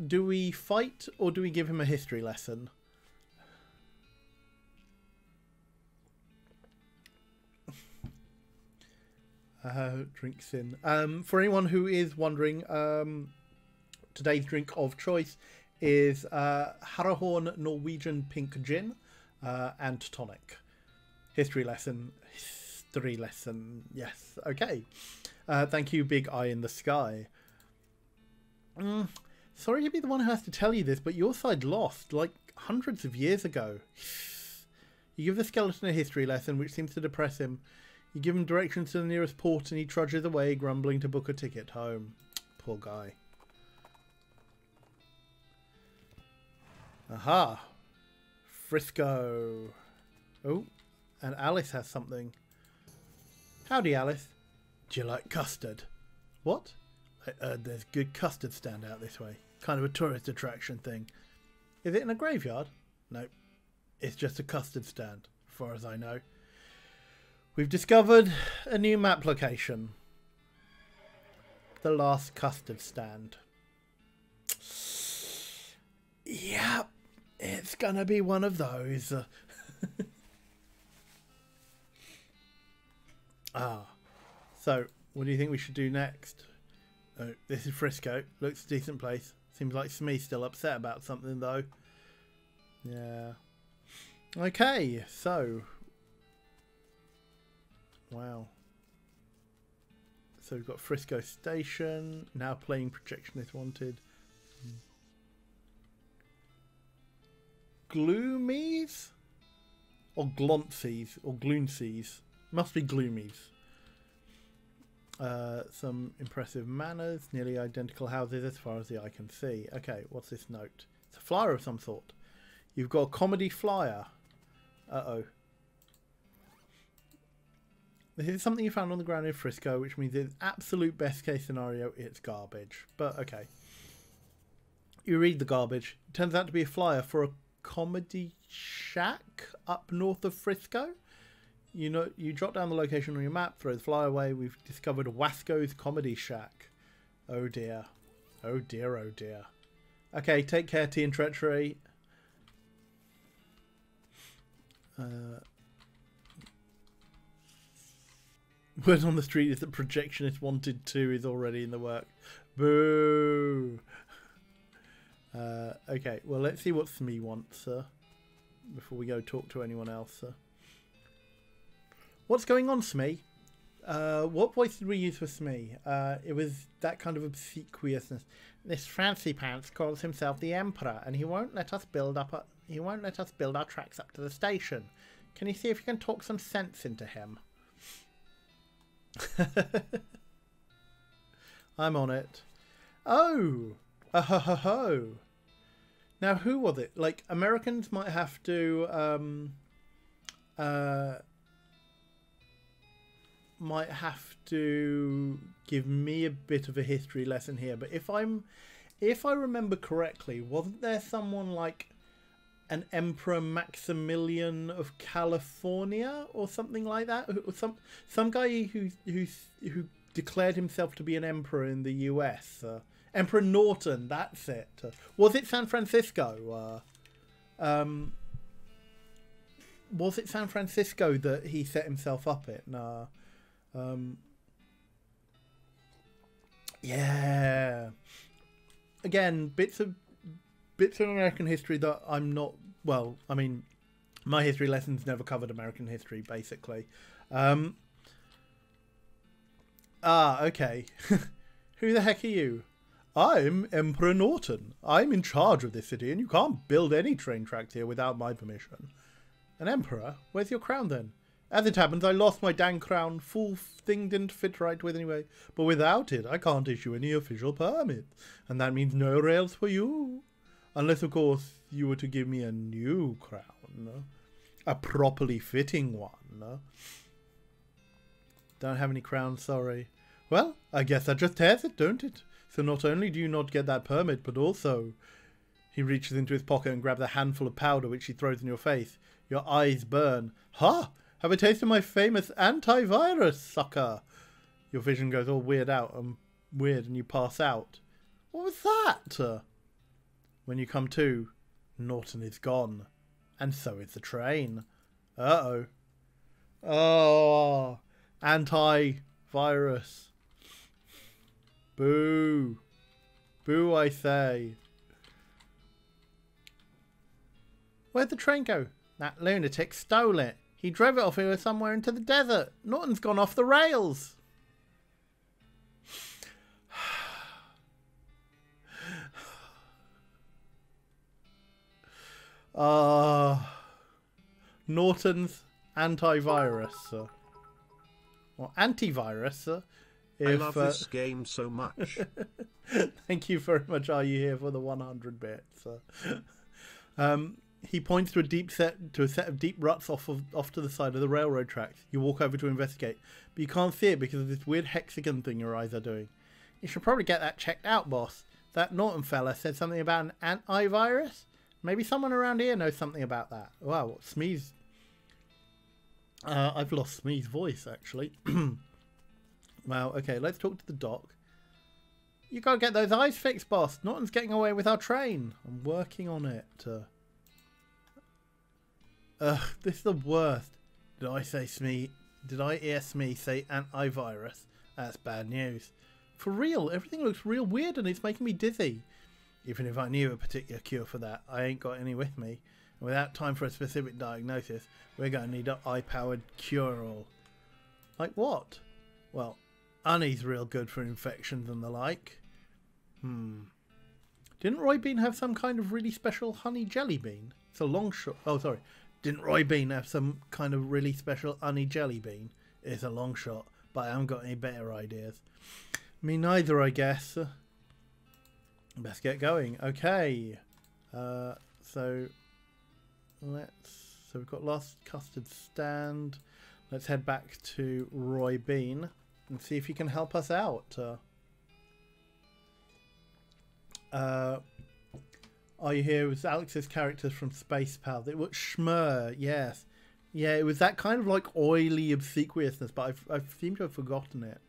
Do we fight or do we give him a history lesson? Drinks in. For anyone who is wondering, today's drink of choice is Harahorn Norwegian Pink Gin and tonic. History lesson. History lesson. Yes. Okay. Thank you, Big Eye in the Sky. Sorry to be the one who has to tell you this, but your side lost, like, hundreds of years ago. You give the skeleton a history lesson, which seems to depress him. You give him directions to the nearest port, and he trudges away, grumbling to book a ticket home. Poor guy. Aha! Frisco. Oh, and Alice has something. Howdy, Alice. Do you like custard? What? I heard there's good custard stand out this way. Kind of a tourist attraction thing. Is it in a graveyard? Nope. It's just a custard stand, as far as I know. We've discovered a new map location. The last custard stand. Yep, it's gonna be one of those. So what do you think we should do next? Oh, this is Frisco. Looks a decent place. Seems like Smee's still upset about something though. Yeah. Okay, so... Wow. So we've got Frisco Station. Now playing Projectionist Wanted. Gloomies? Or Glontsies? Or Gloonsies? Must be Gloomies. Some impressive manners. Nearly identical houses as far as the eye can see. Okay, what's this note? It's a flyer of some sort. You've got a comedy flyer. Uh-oh. This is something you found on the ground in Frisco, which means in absolute best case scenario, it's garbage. But okay. You read the garbage. It turns out to be a flyer for a comedy shack up north of Frisco. You know, you drop down the location on your map, throw the flyer away. We've discovered Wasco's Comedy Shack. Oh dear. Oh dear, oh dear. Okay, take care, Tea and Treachery. Word on the street is that Projectionist Wanted 2 is already in the work. Boo! Okay, well, let's see what Smee wants, before we go talk to anyone else. What's going on, Smee? What voice did we use for Smee? It was that kind of obsequiousness. This fancy pants calls himself the Emperor, and he won't let us build up. He won't let us build our tracks up to the station. Can you see if you can talk some sense into him? I'm on it. Oh, ho ho ho. Now, who was it? Like, Americans might have to give me a bit of a history lesson here. But if I remember correctly, wasn't there someone like an Emperor Maximilian of California or something like that? Or some guy who declared himself to be an emperor in the US. Emperor Norton, that's it. Was it San Francisco? Was it San Francisco that he set himself up in? Yeah. Again, bits of American history that I'm not... Well, I mean, my history lessons never covered American history, basically. Okay. Who the heck are you? I'm Emperor Norton. I'm in charge of this city, and you can't build any train tracks here without my permission. An emperor? Where's your crown, then? As it happens, I lost my dang crown. Full thing didn't fit right with anyway. But without it, I can't issue any official permits. And that means no rails for you. Unless, of course, you were to give me a new crown. A properly fitting one. Don't have any crown, sorry. Well, I guess that just tears it, don't it? So not only do you not get that permit, but also... He reaches into his pocket and grabs a handful of powder, which he throws in your face. Your eyes burn. Ha! Have a taste of my famous antivirus, sucker! Your vision goes all weird and you pass out. What was that? When you come to, Norton is gone. And so is the train. Uh-oh. Oh, antivirus. Boo. Boo, I say. Where'd the train go? That lunatic stole it. He drove it off here somewhere into the desert. Norton's gone off the rails. Norton's antivirus. Or antivirus. I love this game so much. Thank you very much. Are you here for the 100 bits? He points to a set of deep ruts off to the side of the railroad tracks. You walk over to investigate, but you can't see it because of this weird hexagon thing your eyes are doing. You should probably get that checked out, boss. That Norton fella said something about an antivirus. Maybe someone around here knows something about that. Wow, Smee's... I've lost Smee's voice, actually. Wow, okay, let's talk to the doc. You gotta get those eyes fixed, boss. Norton's getting away with our train. I'm working on it. This is the worst. Did I hear Smee say antivirus? That's bad news. For real, everything looks real weird and it's making me dizzy. Even if I knew a particular cure for that, I ain't got any with me. And without time for a specific diagnosis, we're going to need an eye-powered cure-all. Like what? Well, honey's real good for infections and the like. Didn't Roy Bean have some kind of really special honey jelly bean? It's a long shot. Oh, sorry. Didn't Roy Bean have some kind of really special honey jelly bean? It's a long shot, but I haven't got any better ideas. Me neither, I guess. Let's get going. Okay. So we've got Lost Custard Stand. Let's head back to Roy Bean and see if he can help us out. Are you here? It was Alex's characters from Space Pal. It was Schmur, yes. Yeah, it was that kind of like oily obsequiousness, but I seem to have forgotten it.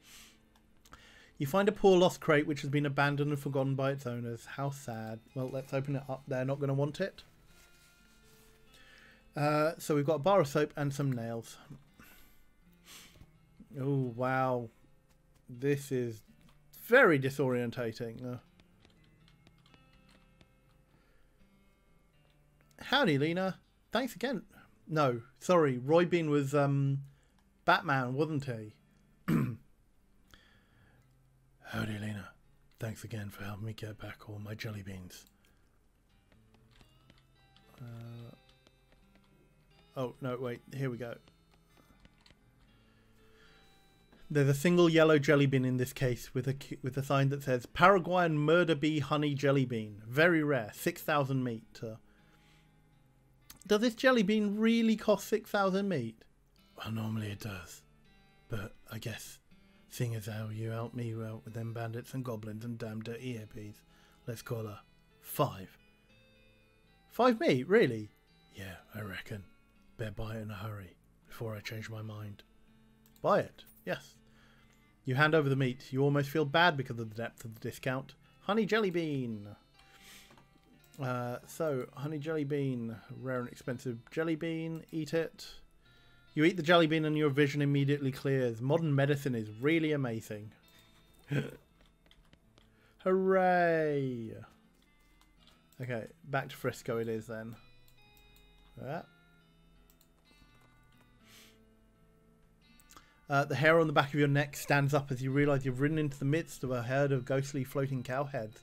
You find a poor lost crate which has been abandoned and forgotten by its owners. How sad. Well, let's open it up. They're not going to want it. So we've got a bar of soap and some nails. Oh, wow. This is very disorientating. Howdy, Lena. Thanks again. No, sorry. Roy Bean was Batman, wasn't he? Howdy, Lena. Thanks again for helping me get back all my jelly beans. Oh, no, wait. Here we go. There's a single yellow jelly bean in this case with a sign that says Paraguayan murder bee honey jelly bean. Very rare. 6,000 meat. Does this jelly bean really cost 6,000 meat? Well, normally it does. But I guess, seeing as how you helped me out with them bandits and goblins and damn dirty hippies, let's call her 5. 5 meat? Really? Yeah, I reckon. Better buy it in a hurry before I change my mind. Buy it? Yes. You hand over the meat. You almost feel bad because of the depth of the discount. Honey jelly bean. So, honey jelly bean. Rare and expensive jelly bean. Eat it. You eat the jelly bean and your vision immediately clears. Modern medicine is really amazing. Hooray! Okay, back to Frisco it is then. The hair on the back of your neck stands up as you realise you've ridden into the midst of a herd of ghostly floating cow heads.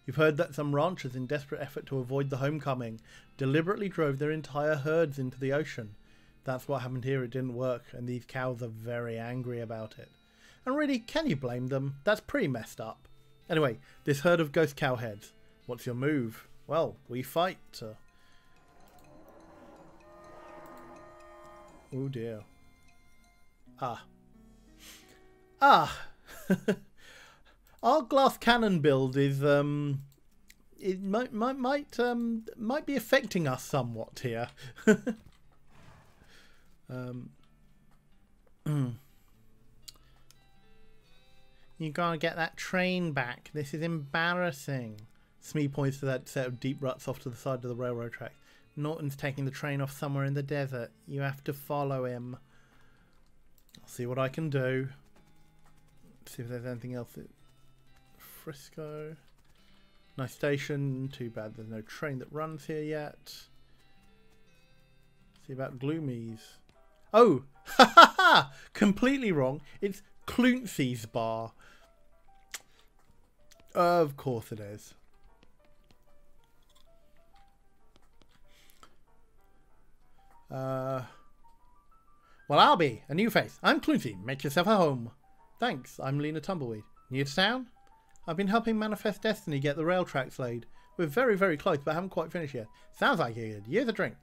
You've heard that some ranchers, in desperate effort to avoid the homecoming, deliberately drove their entire herds into the ocean. That's what happened here. It didn't work, and these cows are very angry about it. And really, can you blame them? That's pretty messed up. Anyway, this herd of ghost cow heads. What's your move? Well, we fight. Oh dear. Ah. Ah. Our glass cannon build is it might be affecting us somewhat here. You gotta get that train back. This is embarrassing. Smee points to that set of deep ruts off to the side of the railroad track. Norton's taking the train off somewhere in the desert. You have to follow him. I'll see what I can do. See if there's anything else. Frisco. Nice station. Too bad there's no train that runs here yet. See about Gloomies. Oh! Ha ha ha! Completely wrong. It's Cluncy's bar. Of course it is. Well, I'll be a new face. I'm Cluncy. Make yourself at home. Thanks. I'm Lena Tumbleweed. New to town? I've been helping Manifest Destiny get the rail tracks laid. We're very, very close, but haven't quite finished yet. Sounds like you could use a drink.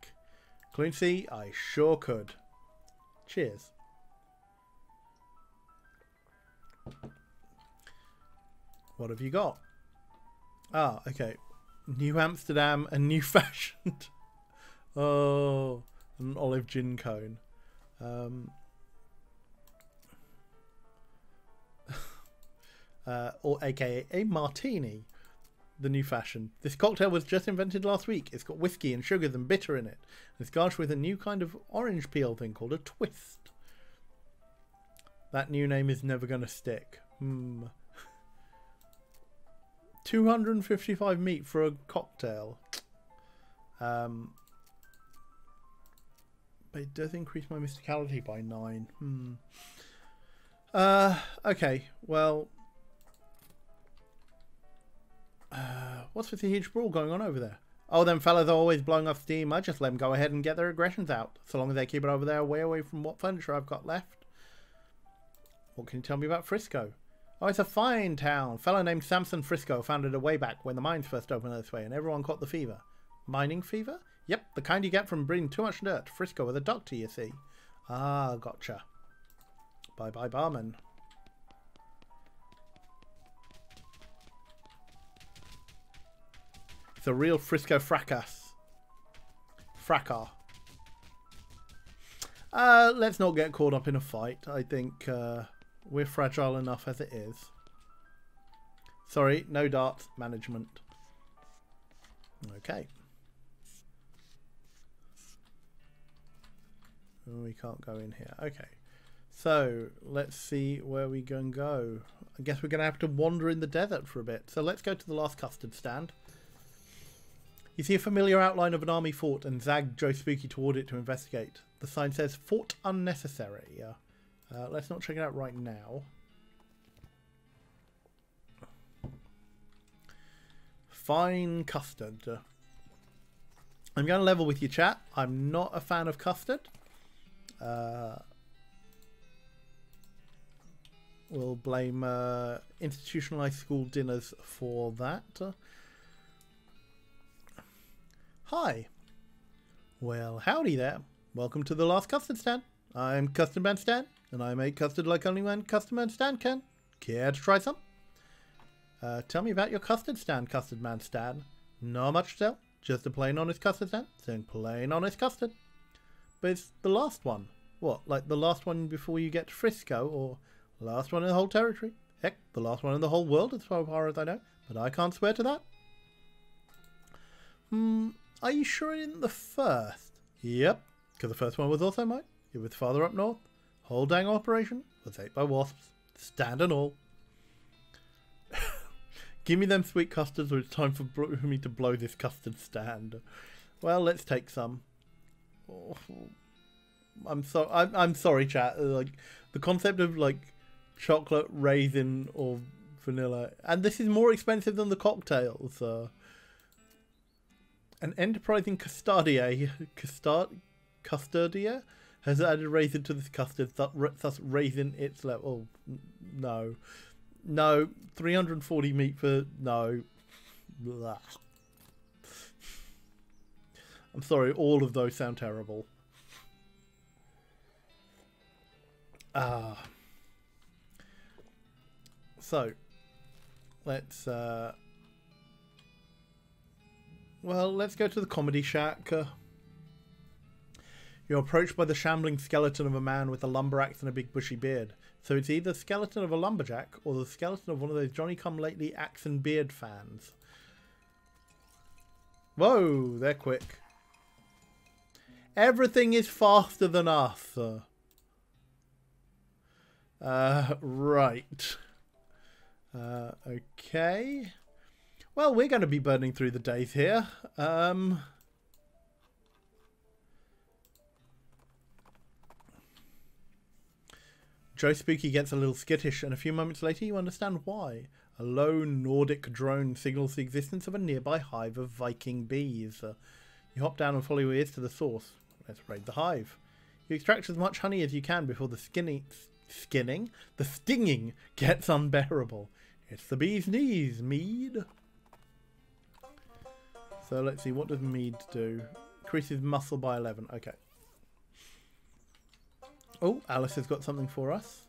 Cluncy, I sure could. Cheers. What have you got? Ah, okay. New Amsterdam and new fashioned. Oh, an olive gin cone. Or aka a martini. The new fashion. This cocktail was just invented last week. It's got whiskey and sugars and bitter in it. It's garnished with a new kind of orange peel thing called a twist. That new name is never going to stick. 255 meat for a cocktail. But it does increase my mysticality by 9. Okay, well... what's with the huge brawl going on over there? Oh, them fellas are always blowing off steam. I just let them go ahead and get their aggressions out. So long as they keep it over there way away from what furniture I've got left. What can you tell me about Frisco? Oh, it's a fine town. A fellow named Samson Frisco founded it way back when the mines first opened this way and everyone caught the fever. Mining fever? Yep, the kind you get from breathing too much dirt. Frisco was a doctor, you see. Ah, gotcha. Bye-bye, barman. It's a real Frisco fracas. Fracas. Let's not get caught up in a fight. I think we're fragile enough as it is. Sorry, no darts management. Okay. We can't go in here. Okay. So, let's see where we can go. I guess we're going to have to wander in the desert for a bit. So let's go to the last custard stand. You see a familiar outline of an army fort and zag Joe Spooky toward it to investigate. The sign says, Fort Unnecessary. Let's not check it out right now. Fine custard. I'm going to level with you, chat. I'm not a fan of custard. We'll blame institutionalized school dinners for that. Hi. Well, howdy there. Welcome to the last custard stand. I'm Custard Man Stan, and I make custard like only one Custard Man Stan can. Care to try some? Tell me about your custard stand, Custard Man Stan. Not much to tell. Just a plain honest custard stand. Saying plain honest custard. But it's the last one. What, like the last one before you get to Frisco, or the last one in the whole territory? Heck, the last one in the whole world as far as I know. But I can't swear to that. Are you sure it isn't the first? Yep, because the first one was also mine. It was farther up north. Whole dang operation was ate by wasps. Stand and all. Give me them sweet custards or it's time for me to blow this custard stand. Well, let's take some. Oh, I'm sorry, chat. Like the concept of like chocolate, raisin, or vanilla, and this is more expensive than the cocktails. An enterprising custodier has added raisin to this custard, thus raising its level. Oh, no, 340 meat for no. Blah. I'm sorry, all of those sound terrible. So, let's let's go to the comedy shack. You're approached by the shambling skeleton of a man with a lumber axe and a big bushy beard. So it's either the skeleton of a lumberjack or the skeleton of one of those Johnny-come-lately axe and beard fans. Whoa, they're quick. Everything is faster than us. Right. Okay. Well, we're going to be burning through the days here. Joe Spooky gets a little skittish, and a few moments later you understand why. A low Nordic drone signals the existence of a nearby hive of Viking bees. You hop down and follow your ears to the source. Let's raid the hive. You extract as much honey as you can before the stinging gets unbearable. It's the bee's knees, mead. So let's see, what does mead do? Increases muscle by 11. Okay. Oh, Alice has got something for us.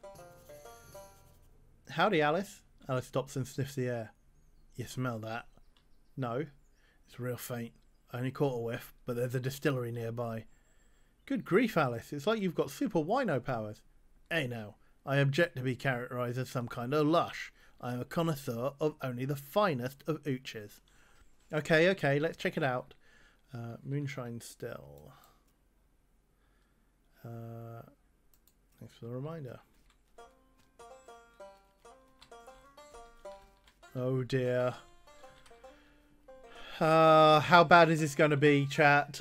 Howdy, Alice. Alice stops and sniffs the air. You smell that? No. It's real faint. I only caught a whiff, but there's a distillery nearby. Good grief, Alice. It's like you've got super wino powers. Hey now, I object to be characterised as some kind of lush. I am a connoisseur of only the finest of ooches. Okay, let's check it out. Moonshine still. Thanks for the reminder. Oh dear. How bad is this going to be, chat?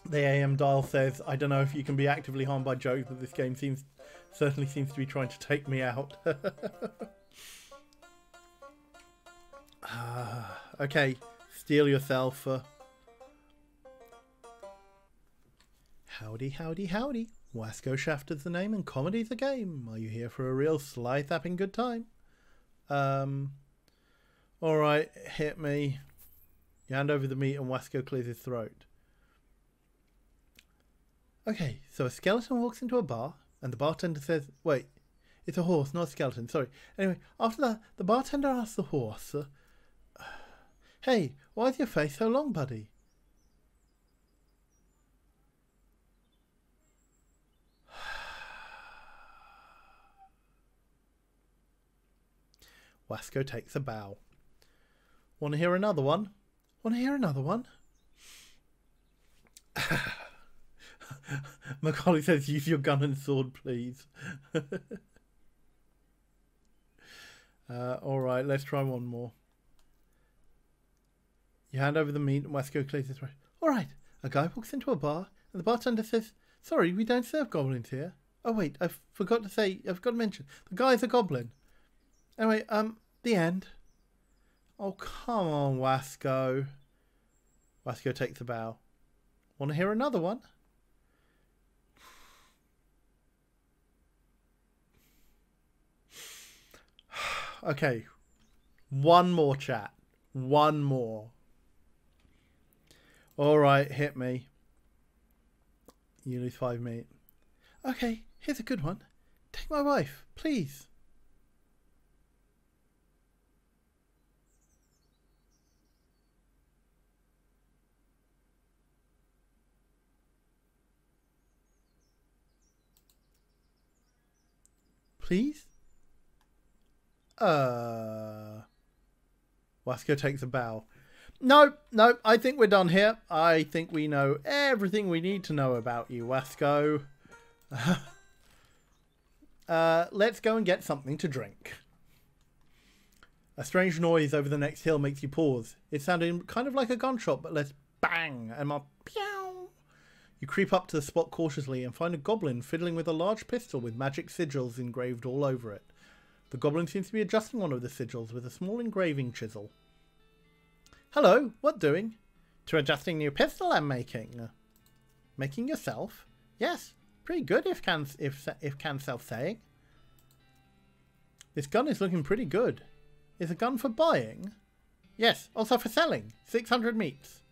The AM dial says, I don't know if you can be actively harmed by jokes, but this game certainly seems to be trying to take me out. Okay, steel yourself. Howdy, howdy, howdy. Wasco Shafter's the name and comedy's the game. Are you here for a real sly-tapping good time? Alright, hit me. You hand over the meat and Wasco clears his throat. Okay, so a skeleton walks into a bar and the bartender says, wait, it's a horse, not a skeleton, sorry. Anyway, after that, the bartender asks the horse, hey, why is your face so long, buddy? Wasco takes a bow. Want to hear another one? Want to hear another one? Macaulay says, use your gun and sword, please. Alright, let's try one more. You hand over the meat and Wasco clears his throat. Alright, a guy walks into a bar and the bartender says, sorry, we don't serve goblins here. Oh wait, I forgot to mention, the guy's a goblin. Anyway, the end. Oh, come on, Wasco. Wasco takes a bow. Want to hear another one? Okay. One more, chat. One more. Alright, hit me. You lose 5 meat. Okay, here's a good one. Take my wife, please. Please? Wasco takes a bow. No, I think we're done here. I think we know everything we need to know about you, Wasco. Let's go and get something to drink. A strange noise over the next hill makes you pause. It sounded kind of like a gunshot, but less bang and more pew. You creep up to the spot cautiously and find a goblin fiddling with a large pistol with magic sigils engraved all over it. The goblin seems to be adjusting one of the sigils with a small engraving chisel. Hello, what doing? To adjusting new pistol I'm making. Making yourself? Yes, pretty good if can self-saying. This gun is looking pretty good. Is a gun for buying? Yes, also for selling. 600 meats.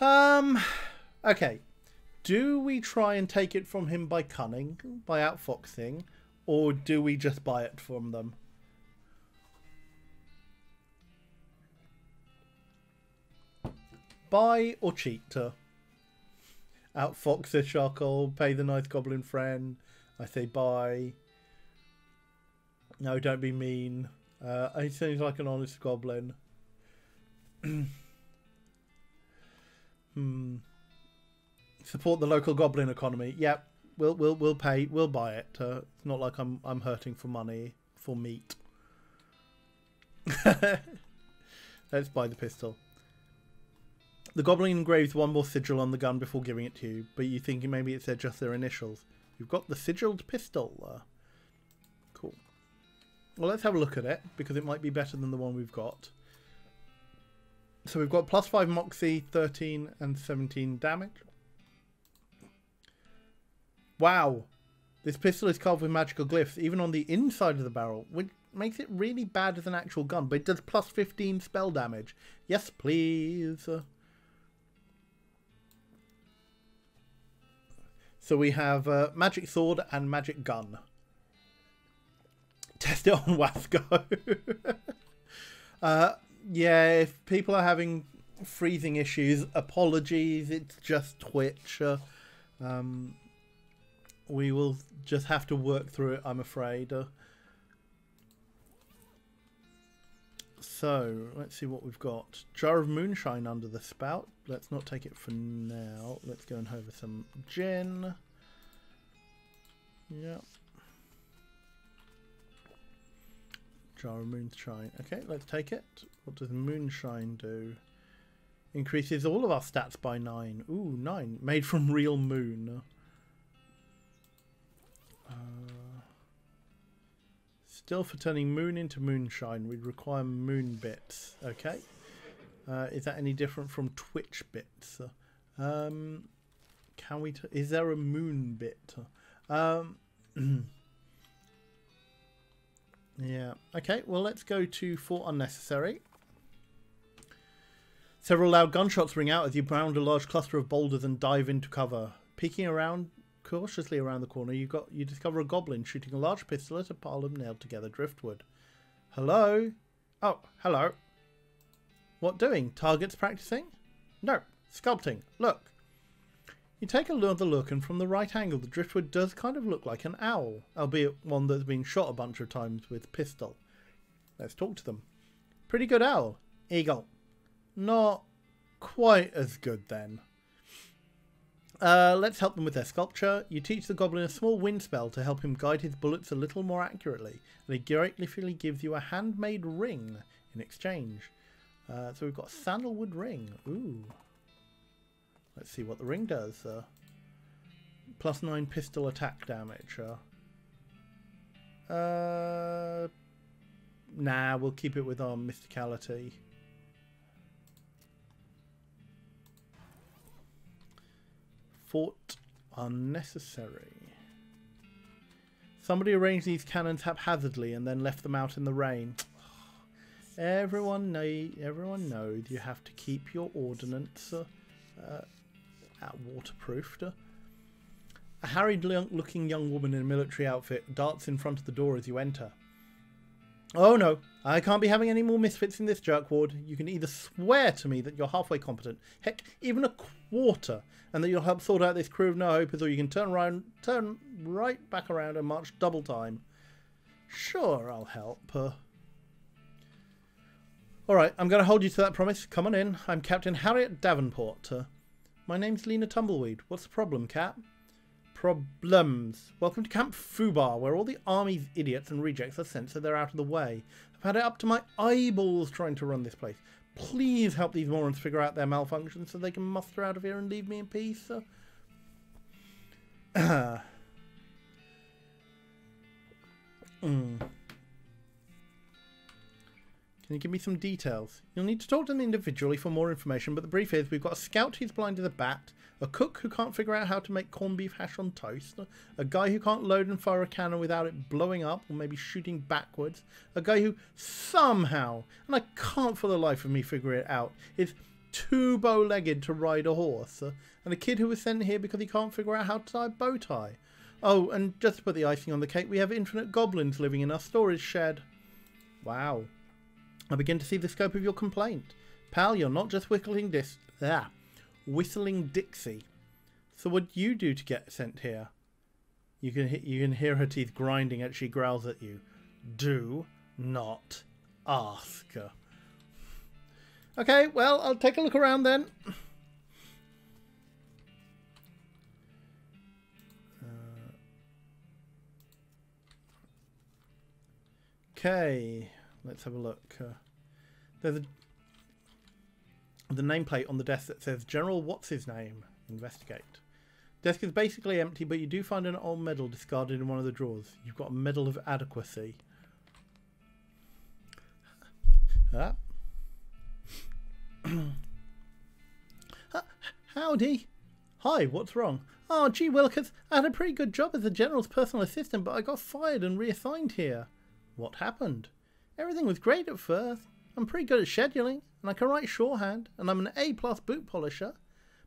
Okay. Do we try and take it from him by cunning, by outfoxing, or do we just buy it from them? Buy or cheat? Outfox the charcoal, pay the nice goblin friend. I say buy. No, don't be mean. He seems like an honest goblin. Support the local goblin economy. Yep, we'll pay. We'll buy it. It's not like I'm hurting for money for meat. Let's buy the pistol. The goblin engraves one more sigil on the gun before giving it to you, but you think maybe it said just their initials. You've got the sigilled pistol. Cool. Well, let's have a look at it, because it might be better than the one we've got. So we've got +5 Moxie, 13 and 17 damage. Wow. This pistol is carved with magical glyphs, even on the inside of the barrel, which makes it really bad as an actual gun, but it does +15 spell damage. Yes, please. So we have magic sword and magic gun. Test it on Wasco. Yeah, if people are having freezing issues, apologies. It's just Twitch. We will just have to work through it, I'm afraid. So, let's see what we've got. Jar of Moonshine under the spout. Let's not take it for now. Let's go and have some gin. Yep. Jar of Moonshine. Okay, let's take it. What does Moonshine do? Increases all of our stats by 9. Ooh, 9. Made from real moon. Still, for turning moon into moonshine, we'd require moon bits. Okay. Is that any different from Twitch bits? Can we? Is there a moon bit? Yeah. Okay. Well, let's go to for unnecessary. Several loud gunshots ring out as you round a large cluster of boulders and dive into cover. Peeking around cautiously around the corner, you discover a goblin shooting a large pistol at a pile of nailed together driftwood. Hello? Oh, hello. What doing? Targets practicing? No, sculpting. Look. You take another look, and from the right angle, the driftwood does kind of look like an owl, albeit one that's been shot a bunch of times with pistol. Let's talk to them. Pretty good owl. Eagle. Not quite as good then. Let's help them with their sculpture. You teach the goblin a small wind spell to help him guide his bullets a little more accurately, and he gratefully gives you a handmade ring in exchange. So we've got a sandalwood ring. Ooh. Let's see what the ring does. +9 pistol attack damage. Nah, we'll keep it with our mysticality. Fought unnecessary. Somebody arranged these cannons haphazardly and then left them out in the rain. Everyone knows you have to keep your ordnance waterproofed. A harried-looking young woman in a military outfit darts in front of the door as you enter. Oh no, I can't be having any more misfits in this jerk ward. You can either swear to me that you're halfway competent, heck, even a quarter, and that you'll help sort out this crew of no-hopers, or you can turn right back around and march double time. Sure, I'll help. Alright, I'm going to hold you to that promise. Come on in. I'm Captain Harriet Davenport. My name's Lena Tumbleweed. What's the problem, Cap? Problems. Welcome to Camp Fubar, where all the army's idiots and rejects are sent so they're out of the way. I've had it up to my eyeballs trying to run this place. Please help these morons figure out their malfunctions so they can muster out of here and leave me in peace. Can you give me some details? You'll need to talk to them individually for more information, but the brief is we've got a scout who's blind as a bat, a cook who can't figure out how to make corned beef hash on toast, a guy who can't load and fire a cannon without it blowing up or maybe shooting backwards, a guy who somehow, and I can't for the life of me figure it out, is too bow-legged to ride a horse, and a kid who was sent here because he can't figure out how to tie a bow tie. Oh, and just to put the icing on the cake, we have infinite goblins living in our storage shed. Wow. I begin to see the scope of your complaint. Pal, you're not just whistling Dixie. So what do you do to get sent here? You can hear her teeth grinding as she growls at you. Do not ask. Okay, well, I'll take a look around then. Okay, let's have a look. There's the nameplate on the desk that says General What's His Name? Investigate. Desk is basically empty, but you do find an old medal discarded in one of the drawers. You've got a medal of adequacy. Ah. Howdy. Hi, what's wrong? Oh, gee Willikers, I had a pretty good job as the General's personal assistant, but I got fired and reassigned here. What happened? Everything was great at first. I'm pretty good at scheduling, and I can write shorthand, and I'm an A+ boot polisher.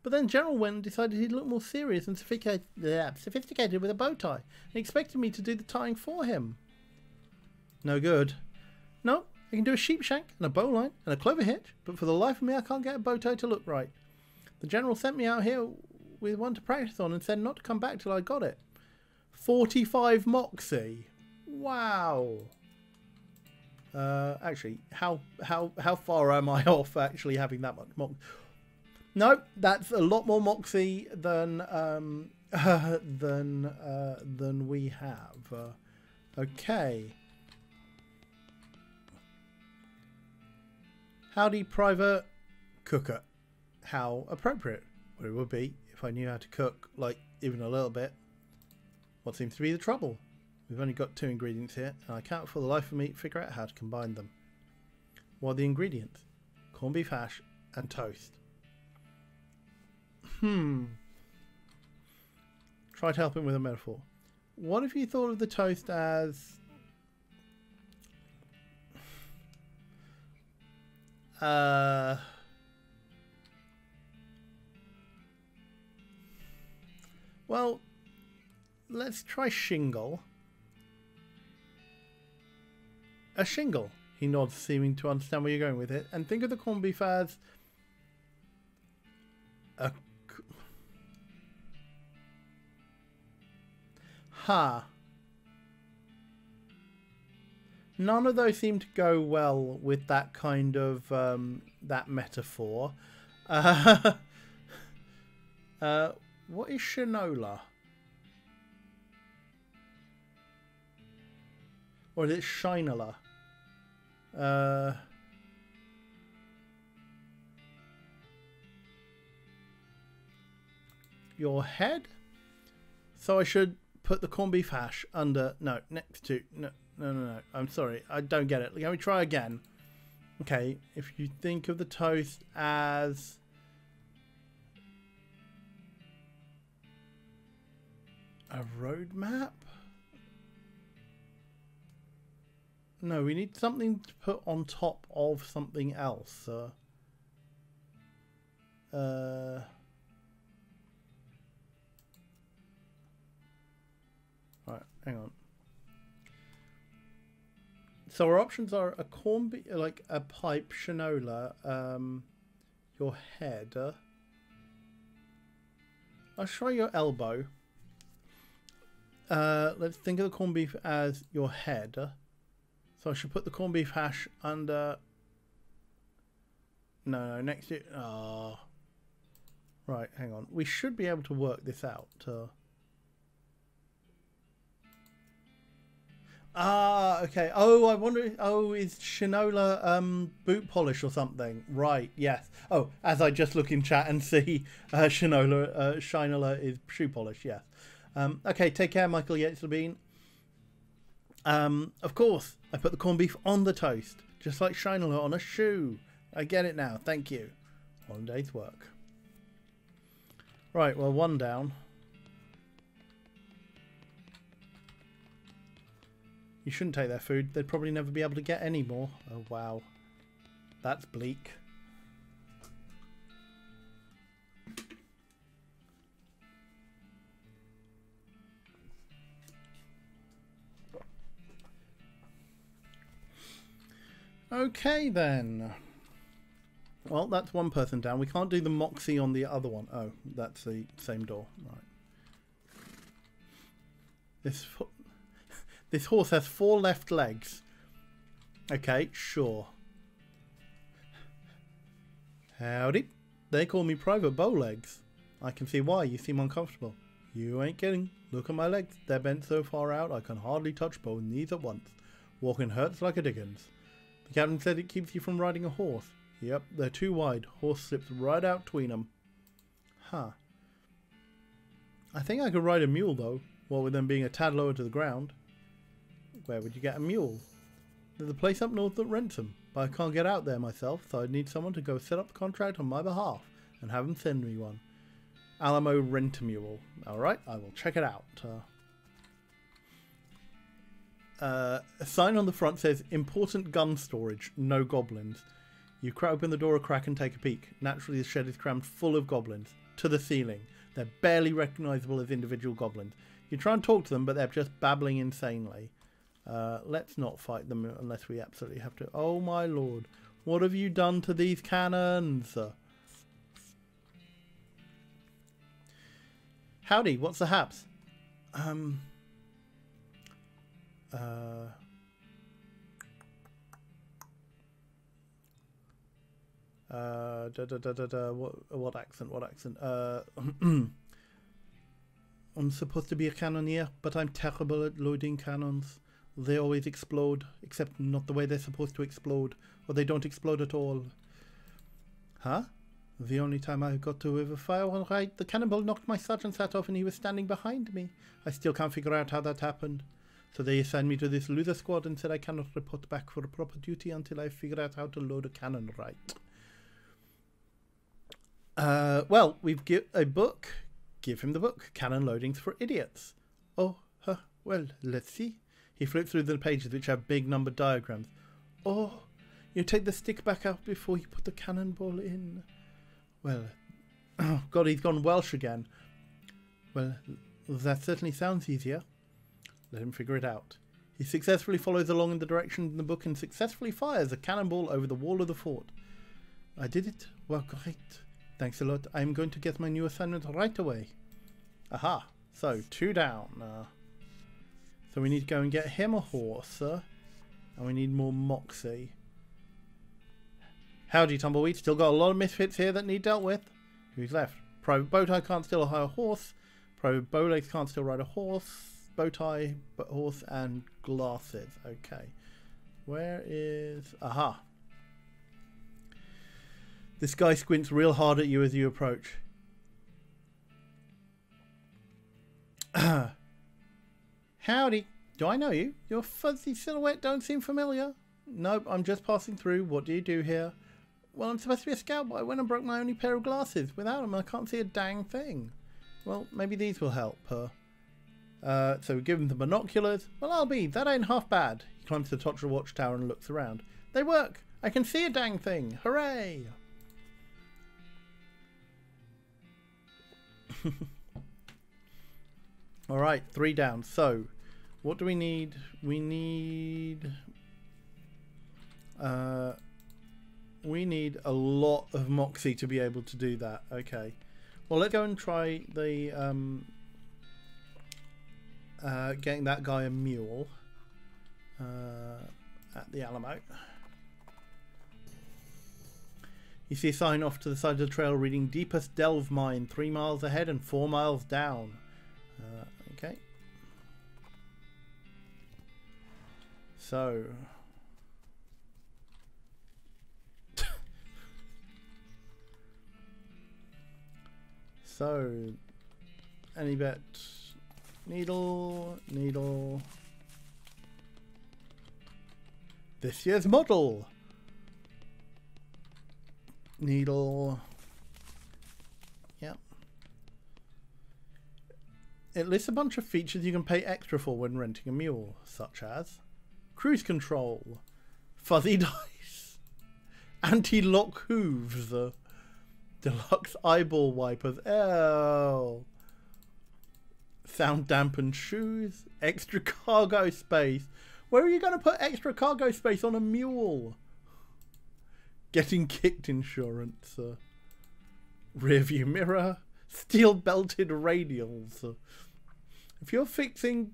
But then General went and decided he'd look more serious and sophisticated with a bow tie, and expected me to do the tying for him. No good. No, I can do a sheep shank, and a bowline, and a clover hitch, but for the life of me I can't get a bow tie to look right. The General sent me out here with one to practice on and said not to come back till I got it. 45 moxie. Wow. Actually, how far am I off actually having that much moxie? No, that's a lot more moxie than we have. Okay. Howdy, Private Cooker. How appropriate. Well, it would be if I knew how to cook, like even a little bit. What seems to be the trouble? We've only got 2 ingredients here, and I can't for the life of me figure out how to combine them. What are the ingredients? Corned beef hash and toast. Try to help him with a metaphor. What if you thought of the toast as... well, let's try shingle. A shingle. He nods, seeming to understand where you're going with it. And think of the corned beef as a... Ha. None of those seem to go well with that kind of that metaphor. What is shinola? Or is it shinola? Your head? So I should put the corned beef hash under... No, next to... No. I'm sorry. I don't get it. Let me try again. Okay, if you think of the toast as... a road map? No, we need something to put on top of something else. Right, hang on. So our options are a corned beef, like a pipe, shinola, your head. I'll try your elbow. Let's think of the corned beef as your head. So I should put the corned beef hash under... No, next to... Oh. Right, hang on. We should be able to work this out. Okay. Oh, I wonder... Oh, is shinola boot polish or something? Right, yes. Oh, as I just look in chat and see shinola is shoe polish, yes. Okay, take care, Michael Yates Labine. Of course, I put the corned beef on the toast, just like shinola on a shoe. I get it now, thank you. 1 day's work. Right, well, 1 down. You shouldn't take their food. They'd probably never be able to get any more. Oh, wow. That's bleak. Okay then. Well, that's one person down. We can't do the Moxie on the other one. Oh, that's the same door. Right. This horse has 4 left legs. Okay, sure. Howdy. They call me Private Bowlegs. I can see why. You seem uncomfortable. You ain't kidding. Look at my legs. They're bent so far out I can hardly touch both knees at once. Walking hurts like a dickens. The captain said it keeps you from riding a horse. Yep, they're too wide. Horse slips right out between them. Huh. I think I could ride a mule though, what with them being a tad lower to the ground. Where would you get a mule? There's a place up north that rents them, but I can't get out there myself, so I'd need someone to go set up a contract on my behalf and have them send me one. Alamo Rent-A-Mule. Alright, I will check it out. A sign on the front says, important gun storage, no goblins. You crack open the door a crack and take a peek. Naturally, the shed is crammed full of goblins, to the ceiling. They're barely recognisable as individual goblins. You try and talk to them, but they're just babbling insanely. Let's not fight them unless we absolutely have to. Oh my lord, what have you done to these cannons? Howdy, what's the haps? What accent? I'm supposed to be a cannoneer, but I'm terrible at loading cannons. They always explode, except not the way they're supposed to explode, or they don't explode at all. Huh? The only time I got to have a fire all right, the cannonball knocked my sergeant's hat off and he was standing behind me. I still can't figure out how that happened. So they assigned me to this loser squad and said I cannot report back for proper duty until I figure out how to load a cannon right. Well, we've got a book. Give him the book. Cannon Loadings for Idiots. Oh, well, let's see. He flipped through the pages which have big numbered diagrams. Oh, you take the stick back out before you put the cannonball in. Well, oh God, he's gone Welsh again. Well, that certainly sounds easier. Let him figure it out. He successfully follows along in the direction in the book and successfully fires a cannonball over the wall of the fort. I did it. Well, great. Thanks a lot. I'm going to get my new assignment right away. Aha. So, 2 down. So we need to go and get him a horse. And we need more Moxie. Howdy, Tumbleweed. Still got a lot of misfits here that need dealt with. Who's left? Private Bowtie can't still hire a horse. Private Bowlegs can't still ride a horse. Bowtie, horse, and glasses. Okay. Where is... Aha. This guy squints real hard at you as you approach. Howdy. Do I know you? Your fuzzy silhouette don't seem familiar. Nope, I'm just passing through. What do you do here? Well, I'm supposed to be a scout, but I went and broke my only pair of glasses. Without them, I can't see a dang thing. Well, maybe these will help. So we give him the binoculars. Well, I'll be. That ain't half bad. He climbs to the top of the watchtower and looks around. They work. I can see a dang thing. Hooray! Alright, 3 down. So, what do we need? We need a lot of Moxie to be able to do that. Okay. Well, let's go and try the getting that guy a mule at the Alamo. You see a sign off to the side of the trail reading Deepest Delve Mine, 3 miles ahead and 4 miles down. Okay. So. So. Any bet? Needle. This year's model. Needle. Yep. It lists a bunch of features you can pay extra for when renting a mule, such as cruise control, fuzzy dice, anti-lock hooves, deluxe eyeball wipers, sound dampened shoes, extra cargo space. Where are you going to put extra cargo space on a mule? Getting kicked insurance. Rear view mirror. Steel belted radials. If you're fixing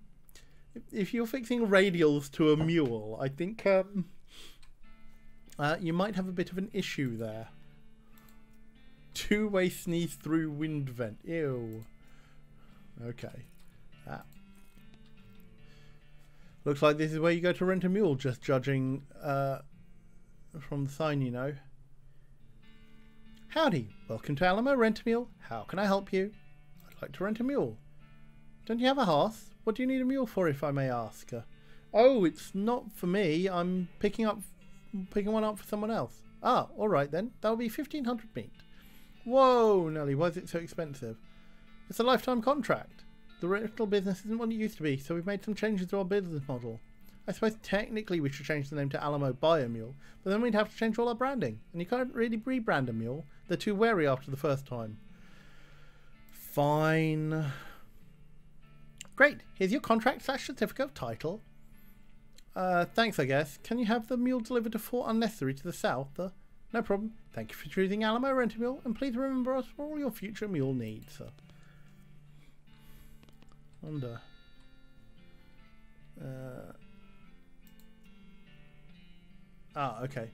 radials to a mule, I think you might have a bit of an issue there. Two-way sneeze through wind vent. Ew. Okay. Looks like this is where you go to rent a mule, just judging from the sign, you know. Howdy. Welcome to Alamo Rent a Mule. How can I help you? I'd like to rent a mule. Don't you have a horse? What do you need a mule for, if I may ask? Oh, it's not for me. I'm picking one up for someone else. Ah, all right then. That'll be 1,500 meat. Whoa, Nelly, why is it so expensive? It's a lifetime contract. The rental business isn't what it used to be, so we've made some changes to our business model. I suppose technically we should change the name to Alamo Buy a Mule, but then we'd have to change all our branding, and you can't really rebrand a mule. They're too wary after the first time. Fine. Great, here's your contract / certificate of title. Thanks, I guess. Can you have the mule delivered to Fort Unnecessary to the south? No problem. Thank you for choosing Alamo Rent a Mule, and please remember us for all your future mule needs. Okay.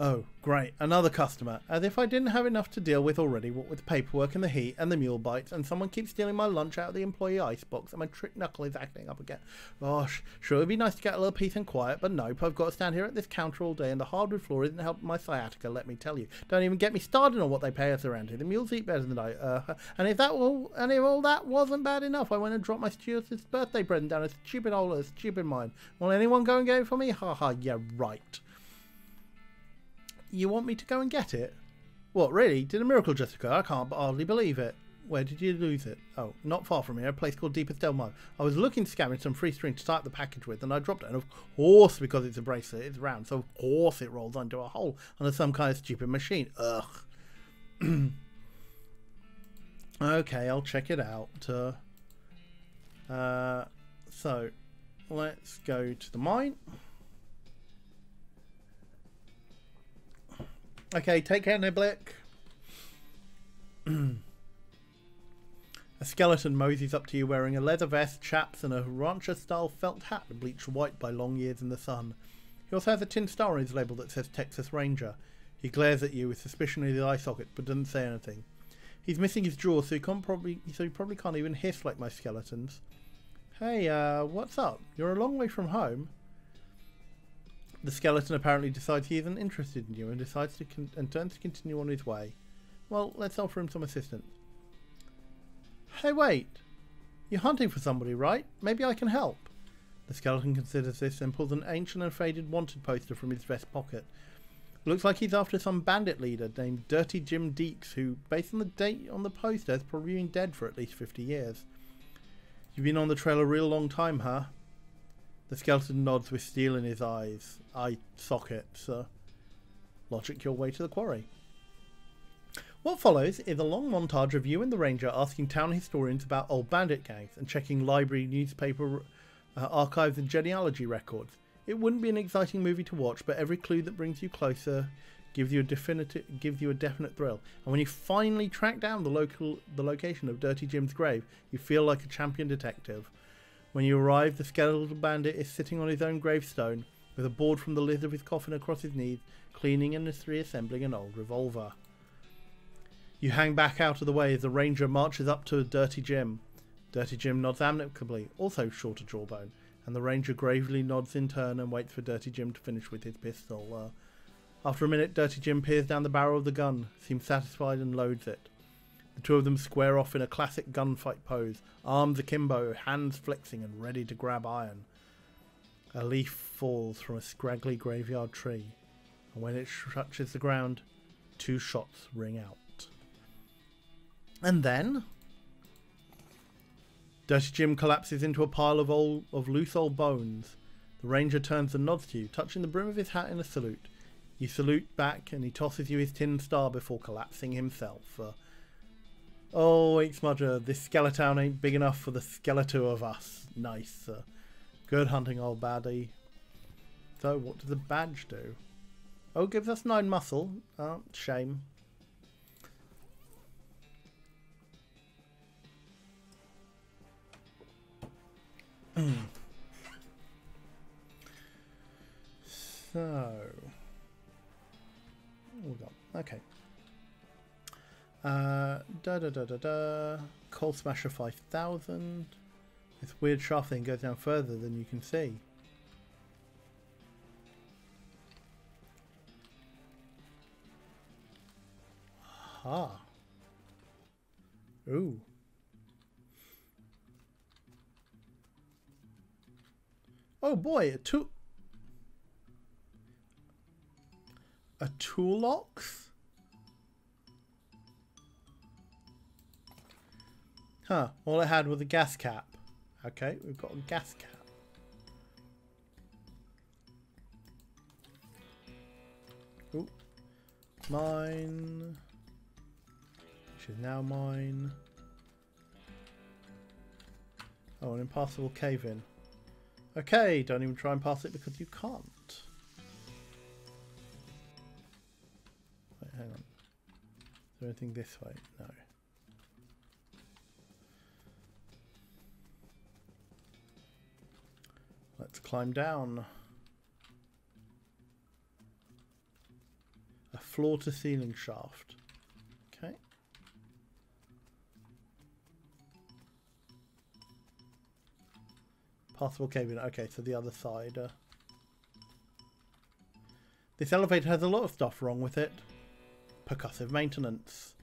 Oh, great. Another customer. As if I didn't have enough to deal with already, what with the paperwork and the heat and the mule bites, and someone keeps stealing my lunch out of the employee icebox, and my trick knuckle is acting up again. Gosh, sure it'd be nice to get a little peace and quiet, but nope, I've got to stand here at this counter all day, and the hardwood floor isn't helping my sciatica, let me tell you. Don't even get me started on what they pay us around here. The mules eat better than I. And if all that wasn't bad enough, I went and dropped my stewardess' birthday present down a stupid hole of a stupid mine. Will anyone go and get it for me? Haha, yeah, right. You want me to go and get it? What, really? Did a miracle just occur? I can't hardly believe it. Where did you lose it? Oh, not far from here, a place called Deepest Del Mar. I was looking to scavenge some free string to start the package with, and I dropped it. And of course, because it's a bracelet, it's round, so of course it rolls onto a hole under some kind of stupid machine. Ugh. Okay, I'll check it out. So, let's go to the mine. Okay, take care, Niblick. A skeleton moseys up to you wearing a leather vest, chaps, and a rancher-style felt hat bleached white by long years in the sun. He also has a tin star on his label that says Texas Ranger. He glares at you with suspicion in his eye socket, but doesn't say anything. He's missing his jaw, so he probably can't even hiss like my skeletons. Hey, what's up? You're a long way from home. The skeleton apparently decides he isn't interested in you and decides to turns to continue on his way. Well, let's offer him some assistance. Hey, wait! You're hunting for somebody, right? Maybe I can help. The skeleton considers this and pulls an ancient and faded wanted poster from his vest pocket. Looks like he's after some bandit leader named Dirty Jim Deeks, who, based on the date on the poster, has probably been dead for at least 50 years. You've been on the trail a real long time, huh? The skeleton nods with steel in his eyes. Eye sockets. Logic your way to the quarry. What follows is a long montage of you and the ranger asking town historians about old bandit gangs and checking library, newspaper archives and genealogy records. It wouldn't be an exciting movie to watch, but every clue that brings you closer gives you a definite thrill. And when you finally track down the location of Dirty Jim's grave, you feel like a champion detective. When you arrive, the skeletal bandit is sitting on his own gravestone, with a board from the lid of his coffin across his knees, cleaning and reassembling an old revolver. You hang back out of the way as the ranger marches up to Dirty Jim. Dirty Jim nods amicably, also short of jawbone, and the ranger gravely nods in turn and waits for Dirty Jim to finish with his pistol. After a minute, Dirty Jim peers down the barrel of the gun, seems satisfied and loads it. The two of them square off in a classic gunfight pose, arms akimbo, hands flexing and ready to grab iron. A leaf falls from a scraggly graveyard tree, and when it touches the ground, 2 shots ring out. And then Dirty Jim collapses into a pile of loose old bones. The ranger turns and nods to you, touching the brim of his hat in a salute. You salute back, and he tosses you his tin star before collapsing himself. Oh, wait, Smudger, this skeleton ain't big enough for the skeleton of us. Nice. Good hunting, old baddie. So, what does the badge do? Oh, gives us 9 muscle. Oh, shame. So, hold on. Okay. Coal Smasher 5000. This weird shaft thing goes down further than you can see. Ah. Ooh. Oh boy, a toolbox? Huh, all I had was a gas cap. Okay, we've got a gas cap. Ooh. Mine. Which is now mine. Oh, an impassable cave-in. Okay, don't even try and pass it because you can't. Wait, hang on. Is there anything this way? No. Let's climb down. A floor-to-ceiling shaft. Okay. Passable cave-in. Okay, so the other side. This elevator has a lot of stuff wrong with it. Percussive maintenance.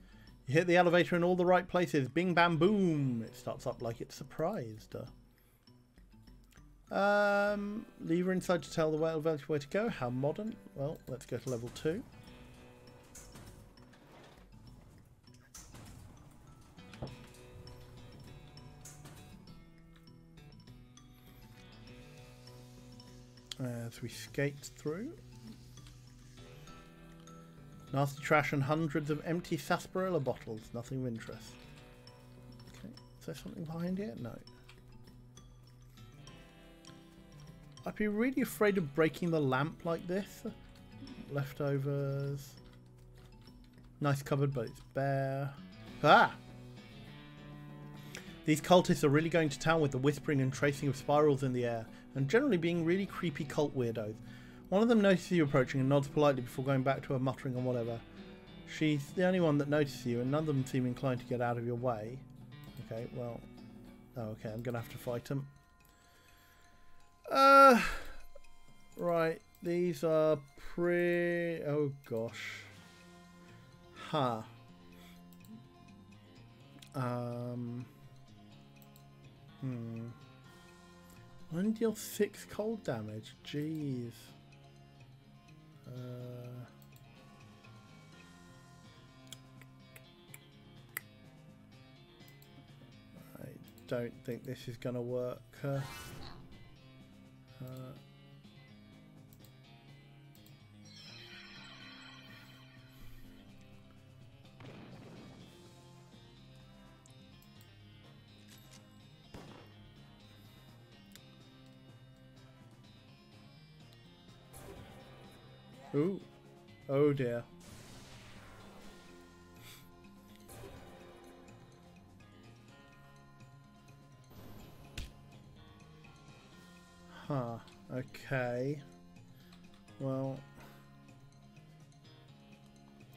You hit the elevator in all the right places. Bing, bam, boom. It starts up like it's surprised. Lever inside to tell the elevator where to go. How modern. Well, let's go to level 2. As we skate through. Nasty trash and hundreds of empty sarsaparilla bottles. Nothing of interest. Okay, is there something behind here? No. I'd be really afraid of breaking the lamp like this. Leftovers. Nice cupboard, but it's bare. Ah! These cultists are really going to town with the whispering and tracing of spirals in the air, and generally being really creepy cult weirdos. One of them notices you approaching and nods politely before going back to her muttering and whatever. She's the only one that notices you, and none of them seem inclined to get out of your way. Okay, well... Oh, okay, I'm going to have to fight them. Right, these are oh gosh. Huh. One deals 6 cold damage. Jeez. I don't think this is gonna work. Ooh. Oh dear. Huh. Okay. Well.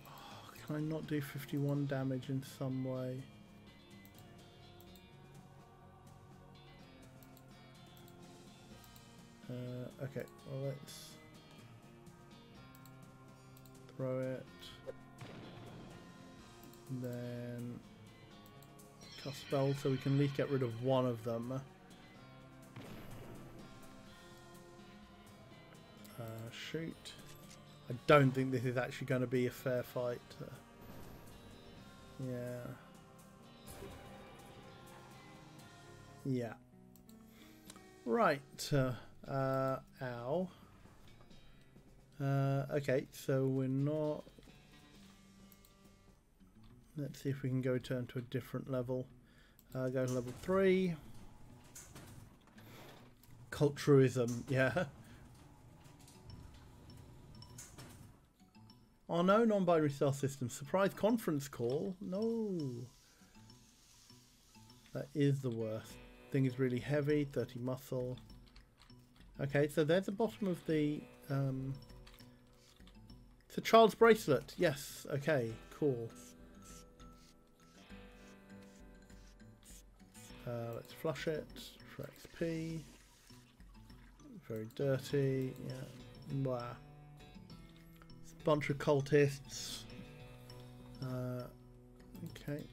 Oh, can I not do 51 damage in some way? Okay. Well, let's throw it. Then cast spell so we can at least get rid of one of them. Shoot. I don't think this is actually going to be a fair fight. Yeah. Yeah. Right. Ow. Okay, so we're not... Let's see if we can go turn to a different level. Go to level 3. Culturism, yeah. Oh no, non-binary star system. Surprise conference call. No. That is the worst. Thing is really heavy. 30 muscle. Okay, so there's the bottom of the... it's a child's bracelet. Yes. Okay, cool. Let's flush it for XP. Very dirty. Yeah. Wow. It's a bunch of cultists. Okay.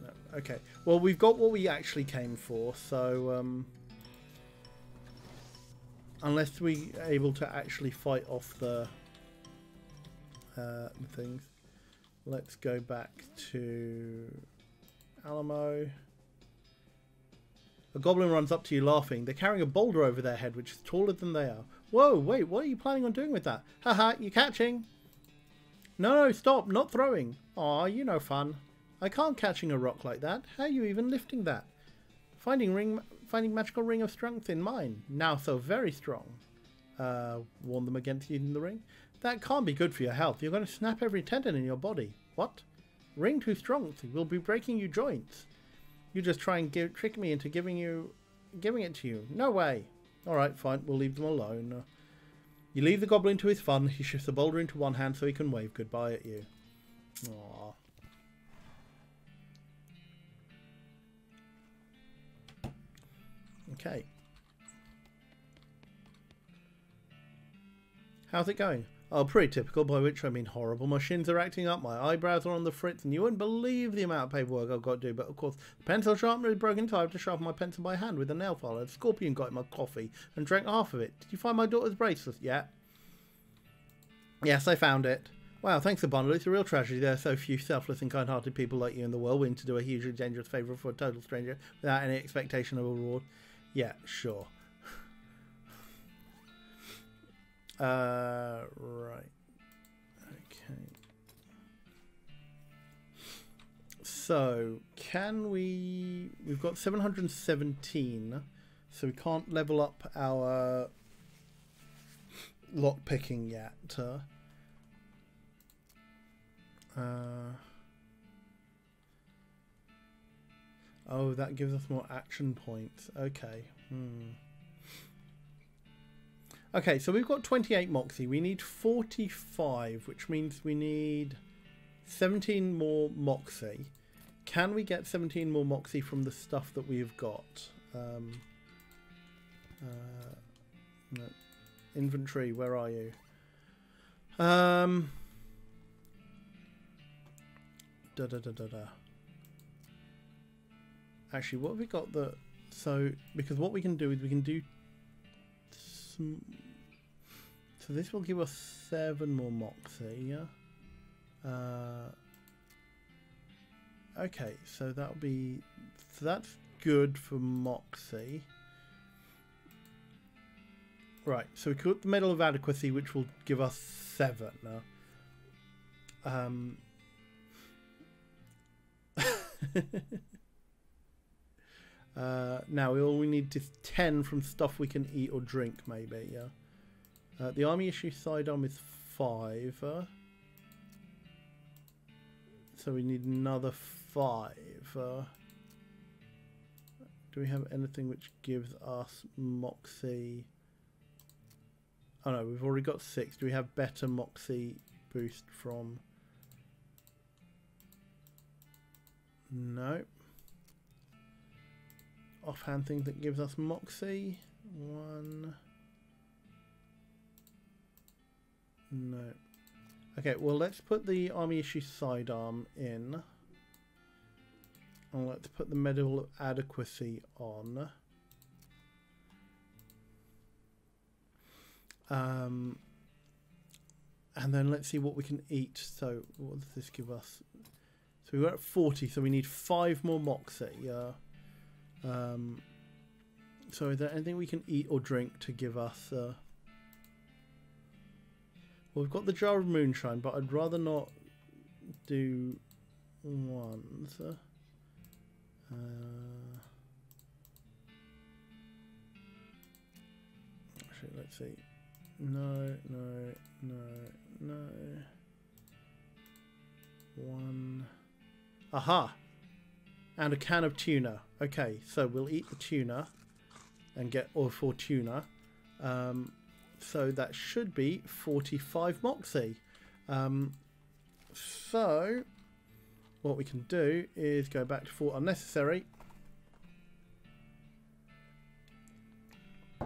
No, okay. Well, we've got what we actually came for, so unless we are able to actually fight off the things, let's go back to Alamo. A goblin runs up to you laughing. They're carrying a boulder over their head which is taller than they are. Whoa, wait, what are you planning on doing with that? Haha, you catching? No, stop, not throwing. Aw, you no fun. I can't catching a rock like that. How are you even lifting that? Finding magical ring of strength in mine. Now so very strong. Warn them against using the ring. That can't be good for your health. You're going to snap every tendon in your body. What? Ring too strong. We'll be breaking you joints. You just try and trick me into giving it to you. No way. Alright, fine. We'll leave them alone. You leave the goblin to his fun. He shifts the boulder into one hand so he can wave goodbye at you. Aww. Okay. How's it going? Oh, pretty typical, by which I mean horrible. My shins are acting up, my eyebrows are on the fritz, and you wouldn't believe the amount of paperwork I've got to do. But of course, the pencil sharpener is broken, so I have to sharpen my pencil by hand with a nail file. A scorpion got in my coffee and drank half of it. Did you find my daughter's bracelet yet? Yes, I found it. Wow, thanks a bundle. It's a real tragedy there are so few selfless and kind-hearted people like you in the world willing to do a hugely dangerous favour for a total stranger without any expectation of a reward. Yeah, sure. Right. Okay. So, can we... We've got 717, so we can't level up our lockpicking yet. Oh, that gives us more action points. Okay. Okay, so we've got 28 Moxie. We need 45, which means we need 17 more Moxie. Can we get 17 more Moxie from the stuff that we've got? No. Inventory, where are you? Actually, what have we got that... So, because what we can do is we can do... So this will give us 7 more Moxie, yeah? Okay, so that'll be... So that's good for Moxie. Right, so we got the Medal of Adequacy, which will give us 7 now. Now we need is 10 from stuff we can eat or drink, maybe, yeah. The army issue sidearm is 5. So we need another 5. Do we have anything which gives us Moxie? Oh no, we've already got 6. Do we have better Moxie boost from... No. Offhand thing that gives us Moxie. 1. No. Okay, well let's put the army issue sidearm in. And let's put the medal of adequacy on. And then let's see what we can eat. So what does this give us? So we're at 40, so we need 5 more Moxie. So is there anything we can eat or drink to give us... Well, we've got the jar of moonshine, but I'd rather not do ones. Actually, let's see. No, no, no, no. 1. Aha! And a can of tuna. Okay, so we'll eat the tuna and get oil for tuna. So that should be 45 Moxie. So what we can do is go back to Fort Unnecessary.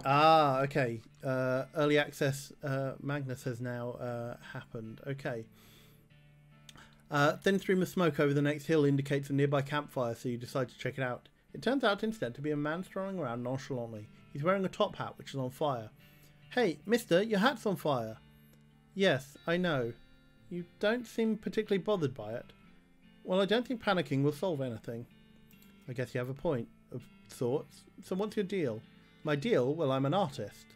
Ah, okay. Early access Magnus has now happened. Okay. Thin stream of smoke over the next hill indicates a nearby campfire, so you decide to check it out. It turns out instead to be a man strolling around nonchalantly. He's wearing a top hat which is on fire. Hey, mister, your hat's on fire. Yes, I know. You don't seem particularly bothered by it. Well, I don't think panicking will solve anything. I guess you have a point of sorts. So what's your deal? My deal? Well, I'm an artist.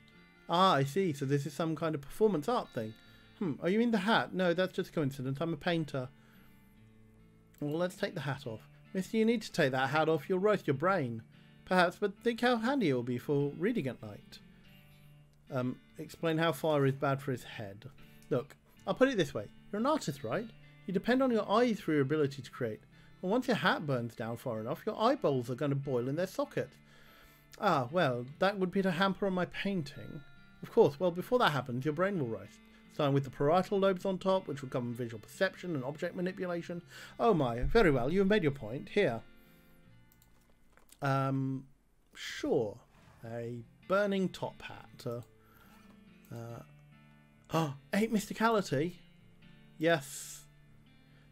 Ah, I see. So this is some kind of performance art thing. Oh, you mean the hat? No, that's just a coincidence. I'm a painter. Well, let's take the hat off. Mister, you need to take that hat off. You'll roast your brain. Perhaps, but think how handy it will be for reading at night. Explain how fire is bad for his head. Look, I'll put it this way. You're an artist, right? You depend on your eyes for your ability to create. Well, once your hat burns down far enough, your eyeballs are going to boil in their sockets. Ah, well, that would put a hamper on my painting. Of course, well, before that happens, your brain will roast. Starting with the parietal lobes on top, which will govern visual perception and object manipulation. Oh my, very well, you've made your point. Here. Sure. A burning top hat. 8 mysticality. Yes.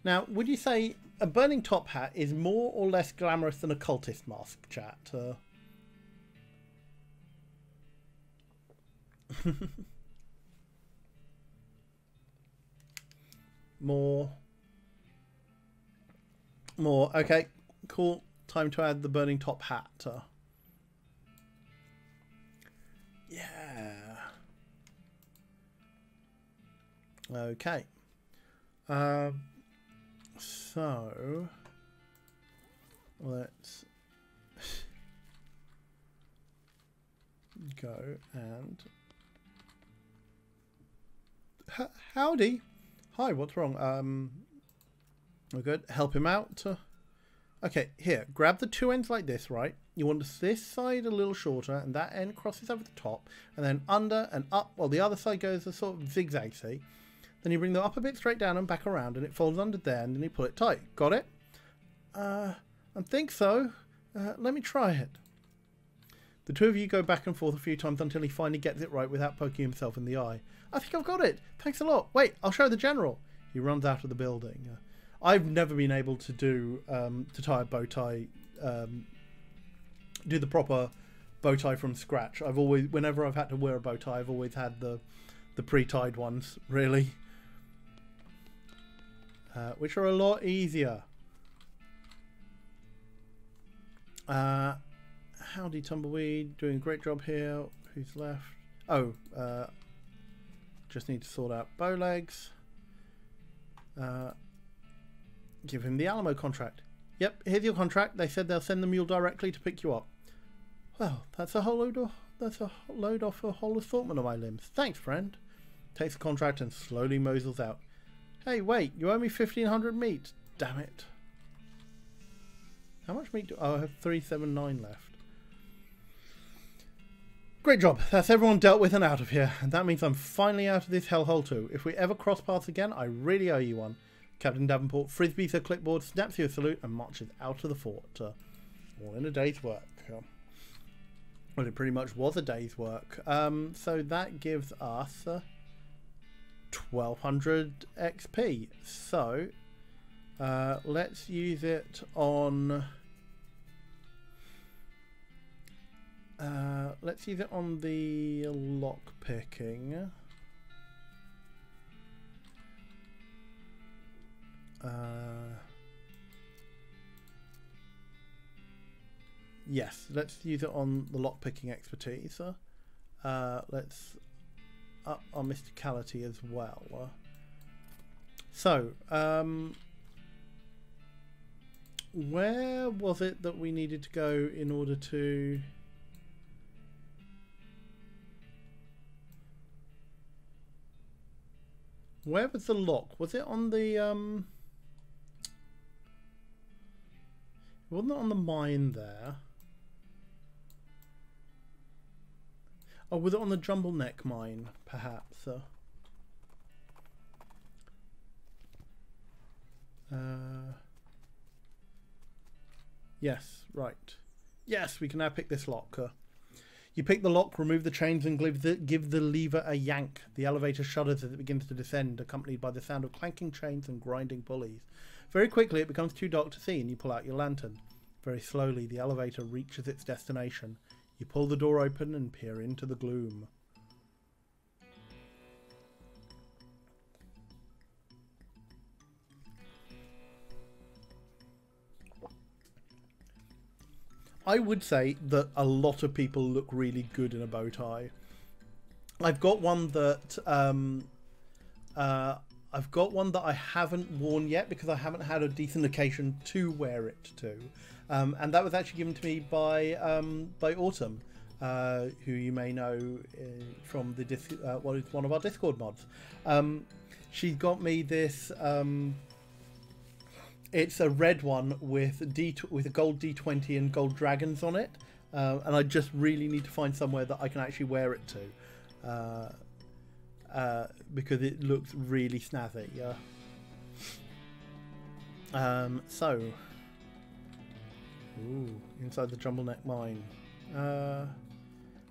Now, would you say a burning top hat is more or less glamorous than a cultist mask, chat? More. Okay, cool. Time to add the burning top hat. Yeah. Okay. So let's go and howdy. Hi, what's wrong? We're good. Help him out. Okay, here, grab the two ends like this, right? You want this side a little shorter, and that end crosses over the top, and then under and up, while the other side goes a sort of zigzag, see? Then you bring the upper bit straight down and back around, and it folds under there, and then you pull it tight. Got it? I think so. Let me try it. The two of you go back and forth a few times until he finally gets it right without poking himself in the eye. I think I've got it. Thanks a lot. Wait, I'll show the general. He runs out of the building. I've never been able to do to tie a bow tie, do the proper bow tie from scratch. I've always, whenever I've had to wear a bow tie, I've always had the pre-tied ones, really, which are a lot easier. Howdy Tumbleweed, doing a great job here. Who's left? Oh, just need to sort out bow legs. Give him the Alamo contract. Yep, here's your contract. They said they'll send the mule directly to pick you up. Well, that's a load off a whole assortment of my limbs. Thanks, friend. Takes the contract and slowly mosels out. Hey, wait, you owe me 1,500 meat. Damn it. How much meat do I have? 379 left. Great job. That's everyone dealt with and out of here. And that means I'm finally out of this hellhole too. If we ever cross paths again, I really owe you one. Captain Davenport frisbees her clipboard, snaps you a salute, and marches out of the fort. All in a day's work. Well, it pretty much was a day's work. So that gives us 1,200 XP. So let's use it on... let's use it on the lock picking. Yes, let's use it on the lock picking expertise. Let's up our mysticality as well. So, where was it that we needed to go in order to... Where was the lock? Was it on the wasn't it on the mine there? Oh, was it on the Jumble Neck mine, perhaps? Yes, right. Yes, we can now pick this lock. You pick the lock, remove the chains, and give the lever a yank. The elevator shudders as it begins to descend, accompanied by the sound of clanking chains and grinding pulleys. Very quickly, it becomes too dark to see, and you pull out your lantern. Very slowly, the elevator reaches its destination. You pull the door open and peer into the gloom. I would say that a lot of people look really good in a bow tie. I've got one that I haven't worn yet because I haven't had a decent occasion to wear it to, and that was actually given to me by Autumn, who you may know from the one of our Discord mods. She got me this. It's a red one with a gold D20 and gold dragons on it, and I just really need to find somewhere that I can actually wear it to, because it looks really snazzy. So, inside the Jumble Neck mine.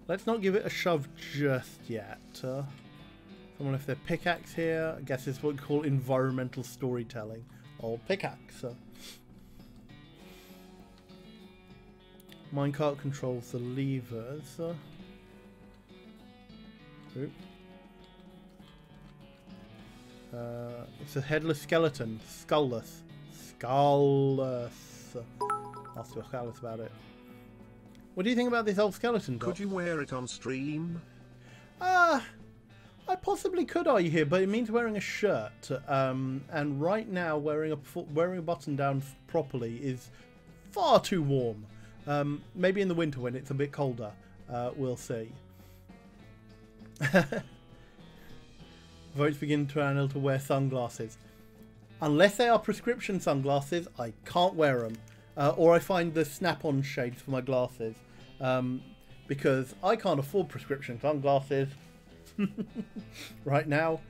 Let's not give it a shove just yet. Someone left their pickaxe here. I guess it's what we call environmental storytelling. Or pickaxe. Minecart controls the levers. It's a headless skeleton. Skullless. Skullless. Ask Alice about it. What do you think about this old skeleton, Doc? Could you wear it on stream? I possibly could, are you here? But it means wearing a shirt, and right now wearing a button down properly is far too warm. Maybe in the winter when it's a bit colder, we'll see. Votes begin to wear sunglasses. Unless they are prescription sunglasses, I can't wear them. Or I find the snap-on shades for my glasses, because I can't afford prescription sunglasses. Right now,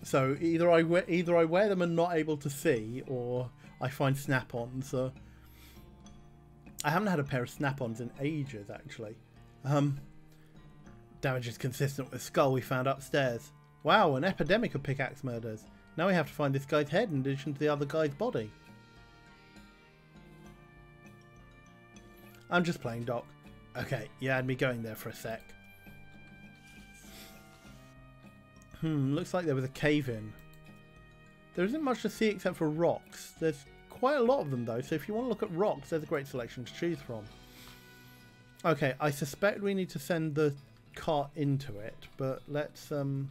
so either I wear them and not able to see, or I find snap-ons. I haven't had a pair of snap-ons in ages, actually. Damage is consistent with the skull we found upstairs. Wow, an epidemic of pickaxe murders. Now we have to find this guy's head in addition to the other guy's body. I'm just playing, Doc. Okay, you had me going there for a sec. Looks like there was a cave in. There isn't much to see except for rocks. There's quite a lot of them though, so if you want to look at rocks, there's a great selection to choose from. Okay, I suspect we need to send the cart into it, but let's... someone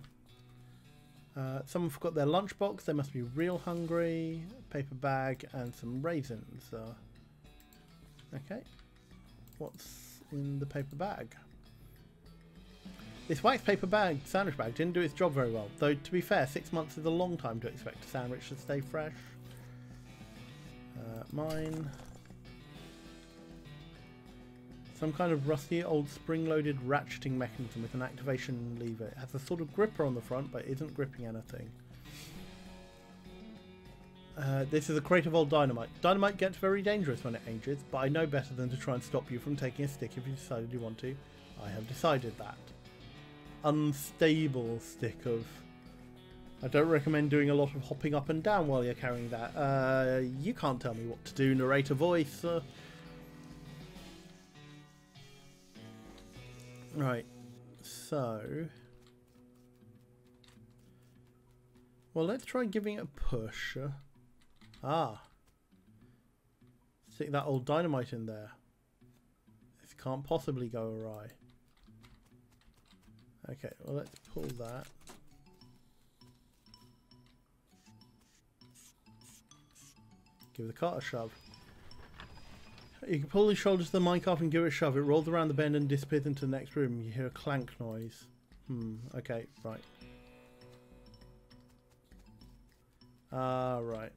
forgot their lunchbox. They must be real hungry. Paper bag and some raisins. Okay. What's in the paper bag? This wax paper bag, sandwich bag, didn't do its job very well. Though, to be fair, 6 months is a long time to expect a sandwich to stay fresh. Mine. Some kind of rusty old spring-loaded ratcheting mechanism with an activation lever. It has a sort of gripper on the front, but isn't gripping anything. This is a crate of old dynamite. Dynamite gets very dangerous when it ages, but I know better than to try and stop you from taking a stick if you decided you want to. I have decided that. Unstable stick of... I don't recommend doing a lot of hopping up and down while you're carrying that. You can't tell me what to do, narrator voice. Right, so... Well, let's try giving it a push. Stick that old dynamite in there. This can't possibly go awry. Okay, well, let's pull that. Give the cart a shove. You can pull the shoulders of the mic off and give it a shove. It rolls around the bend and disappears into the next room. You hear a clank noise. Okay, right. Right.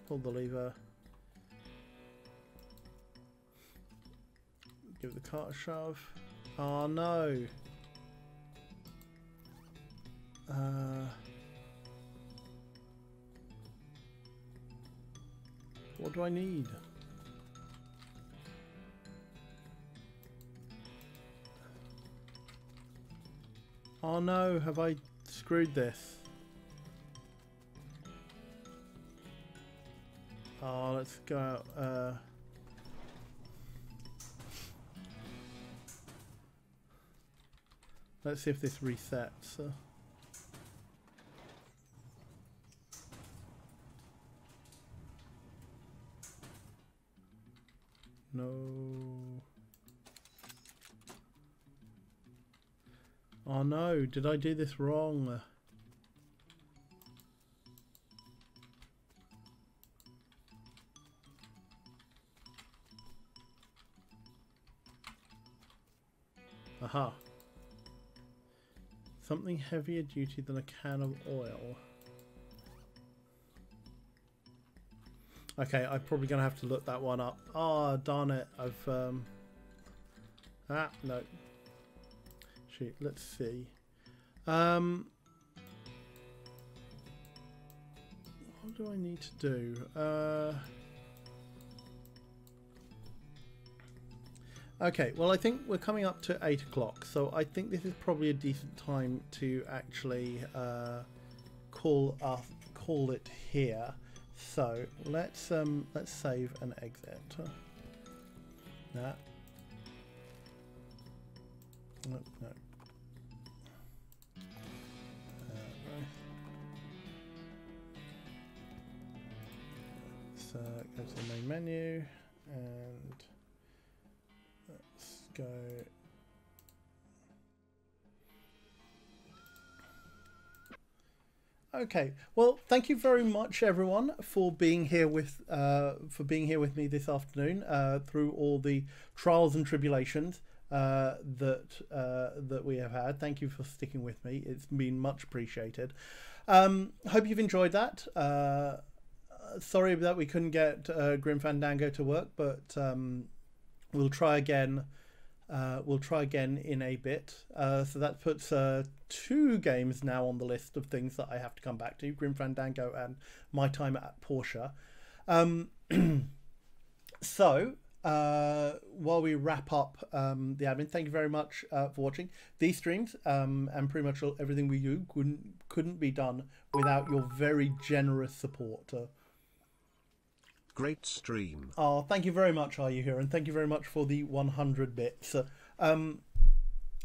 Pull the lever. Give the cart a shove. Oh no. What do I need? Oh no, have I screwed this? Oh, let's go out. Let's see if this resets. No. Oh no, did I do this wrong? Aha. Something heavier duty than a can of oil. Okay, I'm probably going to have to look that one up. Oh, darn it. I've... no. Shoot, let's see. What do I need to do? Okay, well I think we're coming up to 8 o'clock, so I think this is probably a decent time to actually call it here. So let's save and exit. Nah. No. So go to the main menu and let's go. Okay, well, thank you very much, everyone, for being here with me this afternoon through all the trials and tribulations that we have had. Thank you for sticking with me; it's been much appreciated. Hope you've enjoyed that. Sorry that we couldn't get Grim Fandango to work, but we'll try again. We'll try again in a bit. So that puts 2 games now on the list of things that I have to come back to: Grim Fandango and My Time at Porsche. So while we wrap up the admin, thank you very much for watching these streams, and pretty much everything we do couldn't be done without your very generous support. Great stream. Oh, thank you very much, Are You Here? And thank you very much for the 100 bits.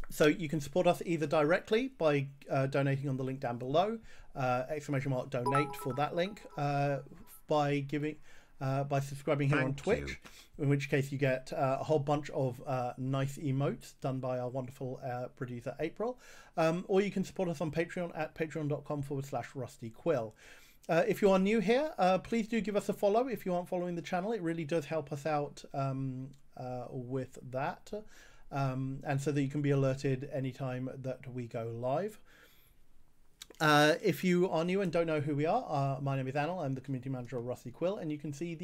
So you can support us either directly by donating on the link down below, !donate for that link, by subscribing here on Twitch, in which case you get a whole bunch of nice emotes done by our wonderful producer April, or you can support us on Patreon at patreon.com/Rusty Quill. If you are new here, please do give us a follow if you aren't following the channel. It really does help us out with that, and so that you can be alerted anytime that we go live. If you are new and don't know who we are, my name is Anil. I'm the community manager of Rusty Quill, and you can see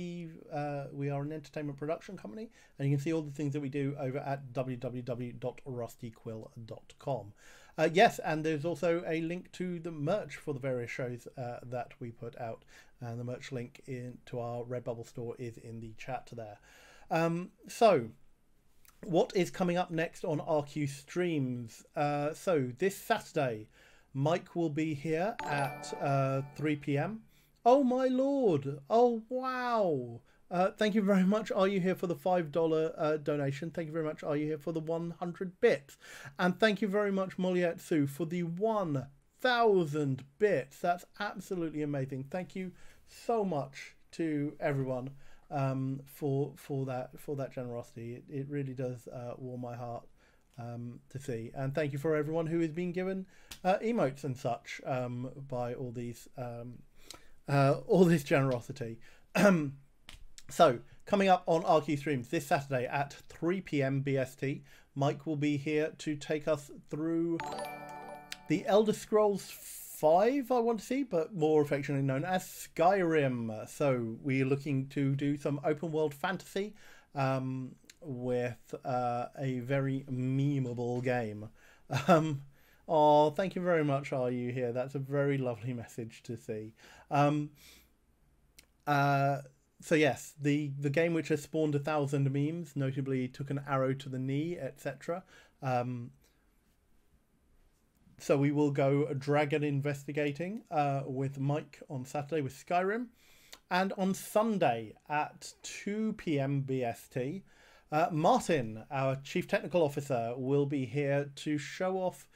we are an entertainment production company, and you can see all the things that we do over at www.rustyquill.com. Yes, and there's also a link to the merch for the various shows that we put out, and the merch link to our Redbubble store is in the chat there. So what is coming up next on RQ Streams? So this Saturday, Mike will be here at 3 p.m. Oh my lord! Oh wow! Thank you very much. Are You Here for the $5 donation? Thank you very much. Are You Here for the 100 bits? And thank you very much, Molietsu, for the 1,000 bits. That's absolutely amazing. Thank you so much to everyone for that generosity. It really does warm my heart to see. And thank you for everyone who has been given emotes and such by all this generosity. So, coming up on RQ Streams this Saturday at 3 p.m. BST, Mike will be here to take us through the Elder Scrolls 5, I want to see, but more affectionately known as Skyrim. So, we're looking to do some open world fantasy with a very memeable game. Oh, thank you very much, Are You Here? That's a very lovely message to see. So yes, the game which has spawned 1,000 memes, notably Took an Arrow to the Knee, etc. So we will go dragon investigating with Mike on Saturday with Skyrim. And on Sunday at 2 p.m. BST, Martin, our Chief Technical Officer, will be here to show off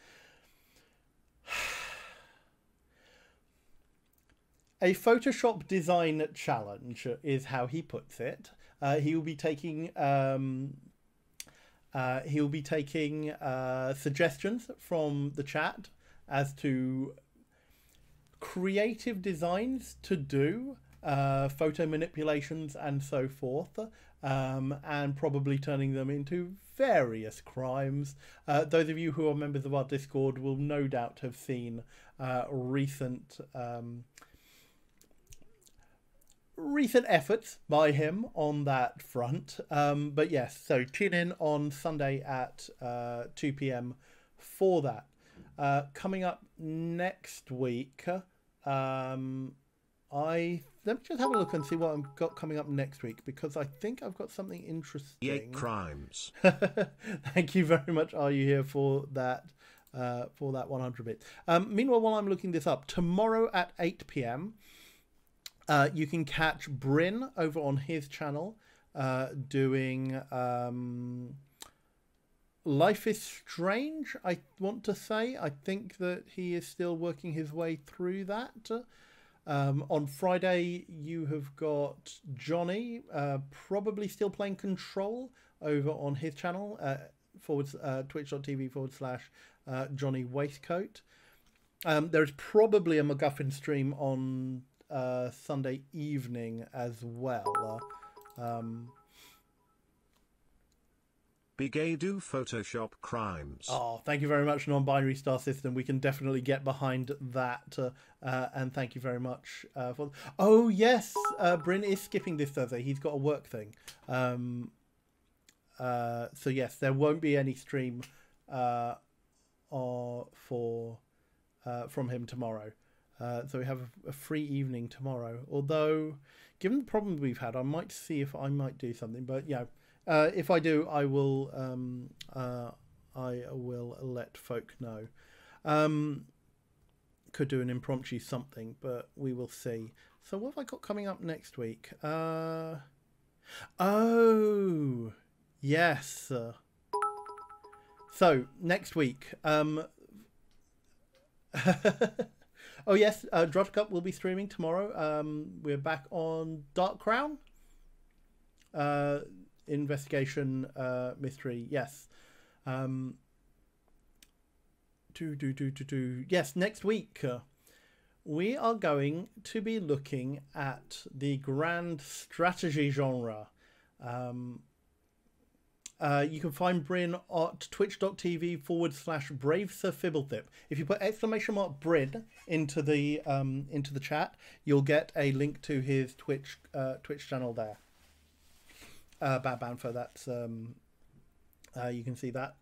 a Photoshop design challenge, is how he puts it. He will be taking suggestions from the chat as to creative designs to do, photo manipulations and so forth, and probably turning them into various crimes. Those of you who are members of our Discord will no doubt have seen recent efforts by him on that front. But yes, so tune in on Sunday at 2 p.m. for that. Coming up next week, let me just have a look and see what I've got coming up next week, because I think I've got something interesting. 8 crimes. Thank you very much, Are You Here, for that 100 bits. Meanwhile, while I'm looking this up, tomorrow at 8 p.m, you can catch Bryn over on his channel doing Life is Strange, I want to say. I think that he is still working his way through that. On Friday, you have got Johnny, probably still playing Control over on his channel, twitch.tv/Johnny Waistcoat. There's probably a MacGuffin stream on Sunday evening as well. Big A do Photoshop crimes. Oh, thank you very much, Non-Binary Star System. We can definitely get behind that. And thank you very much for... Oh, yes, Bryn is skipping this Thursday. He's got a work thing. So, yes, there won't be any stream from him tomorrow. So we have a free evening tomorrow. Although, given the problem we've had, I might see if I might do something. But, yeah. If I do, I will let folk know. Could do an impromptu something, but we will see. So what have I got coming up next week? Oh, yes. So next week. Oh yes, Drudge Cup will be streaming tomorrow. We're back on Dark Crown. Investigation mystery, yes. Yes, next week we are going to be looking at the grand strategy genre. You can find Bryn at twitch.tv/BraveSirFibblethip. If you put !Bryn into the chat, you'll get a link to his Twitch channel there. Bad Banfer, that's you can see that.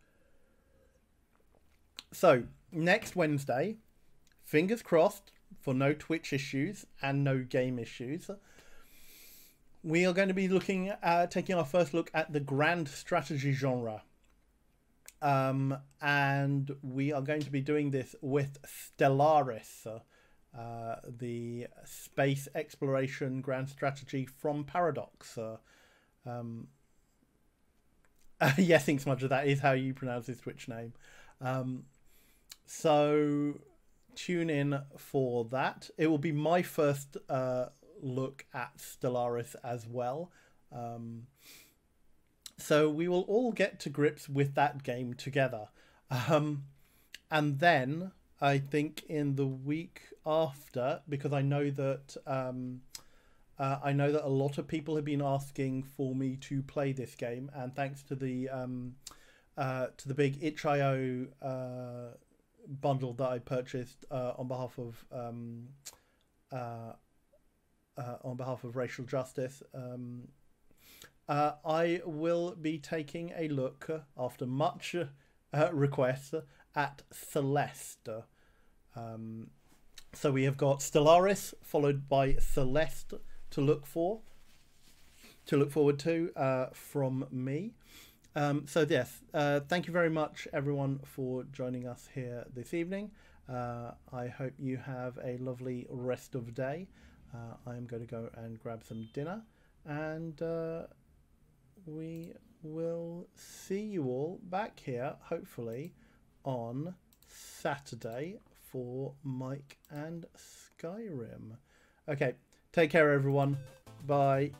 So next Wednesday, fingers crossed for no Twitch issues and no game issues, we are going to be looking at taking our first look at the grand strategy genre, and we are going to be doing this with Stellaris, the space exploration grand strategy from Paradox. Yes, Inksmudger, that is how you pronounce his Twitch name. So tune in for that. It will be my first look at Stellaris as well. So we will all get to grips with that game together. And then I think in the week after, because I know that I know that a lot of people have been asking for me to play this game, and thanks to the big itch.io bundle that I purchased on behalf of racial justice, I will be taking a look after much request at Celeste. So we have got Stellaris followed by Celeste to look forward to from me. So yes, thank you very much everyone for joining us here this evening. I hope you have a lovely rest of the day. I am going to go and grab some dinner, and we will see you all back here hopefully on Saturday for Mike and Skyrim. Okay, take care everyone. Bye.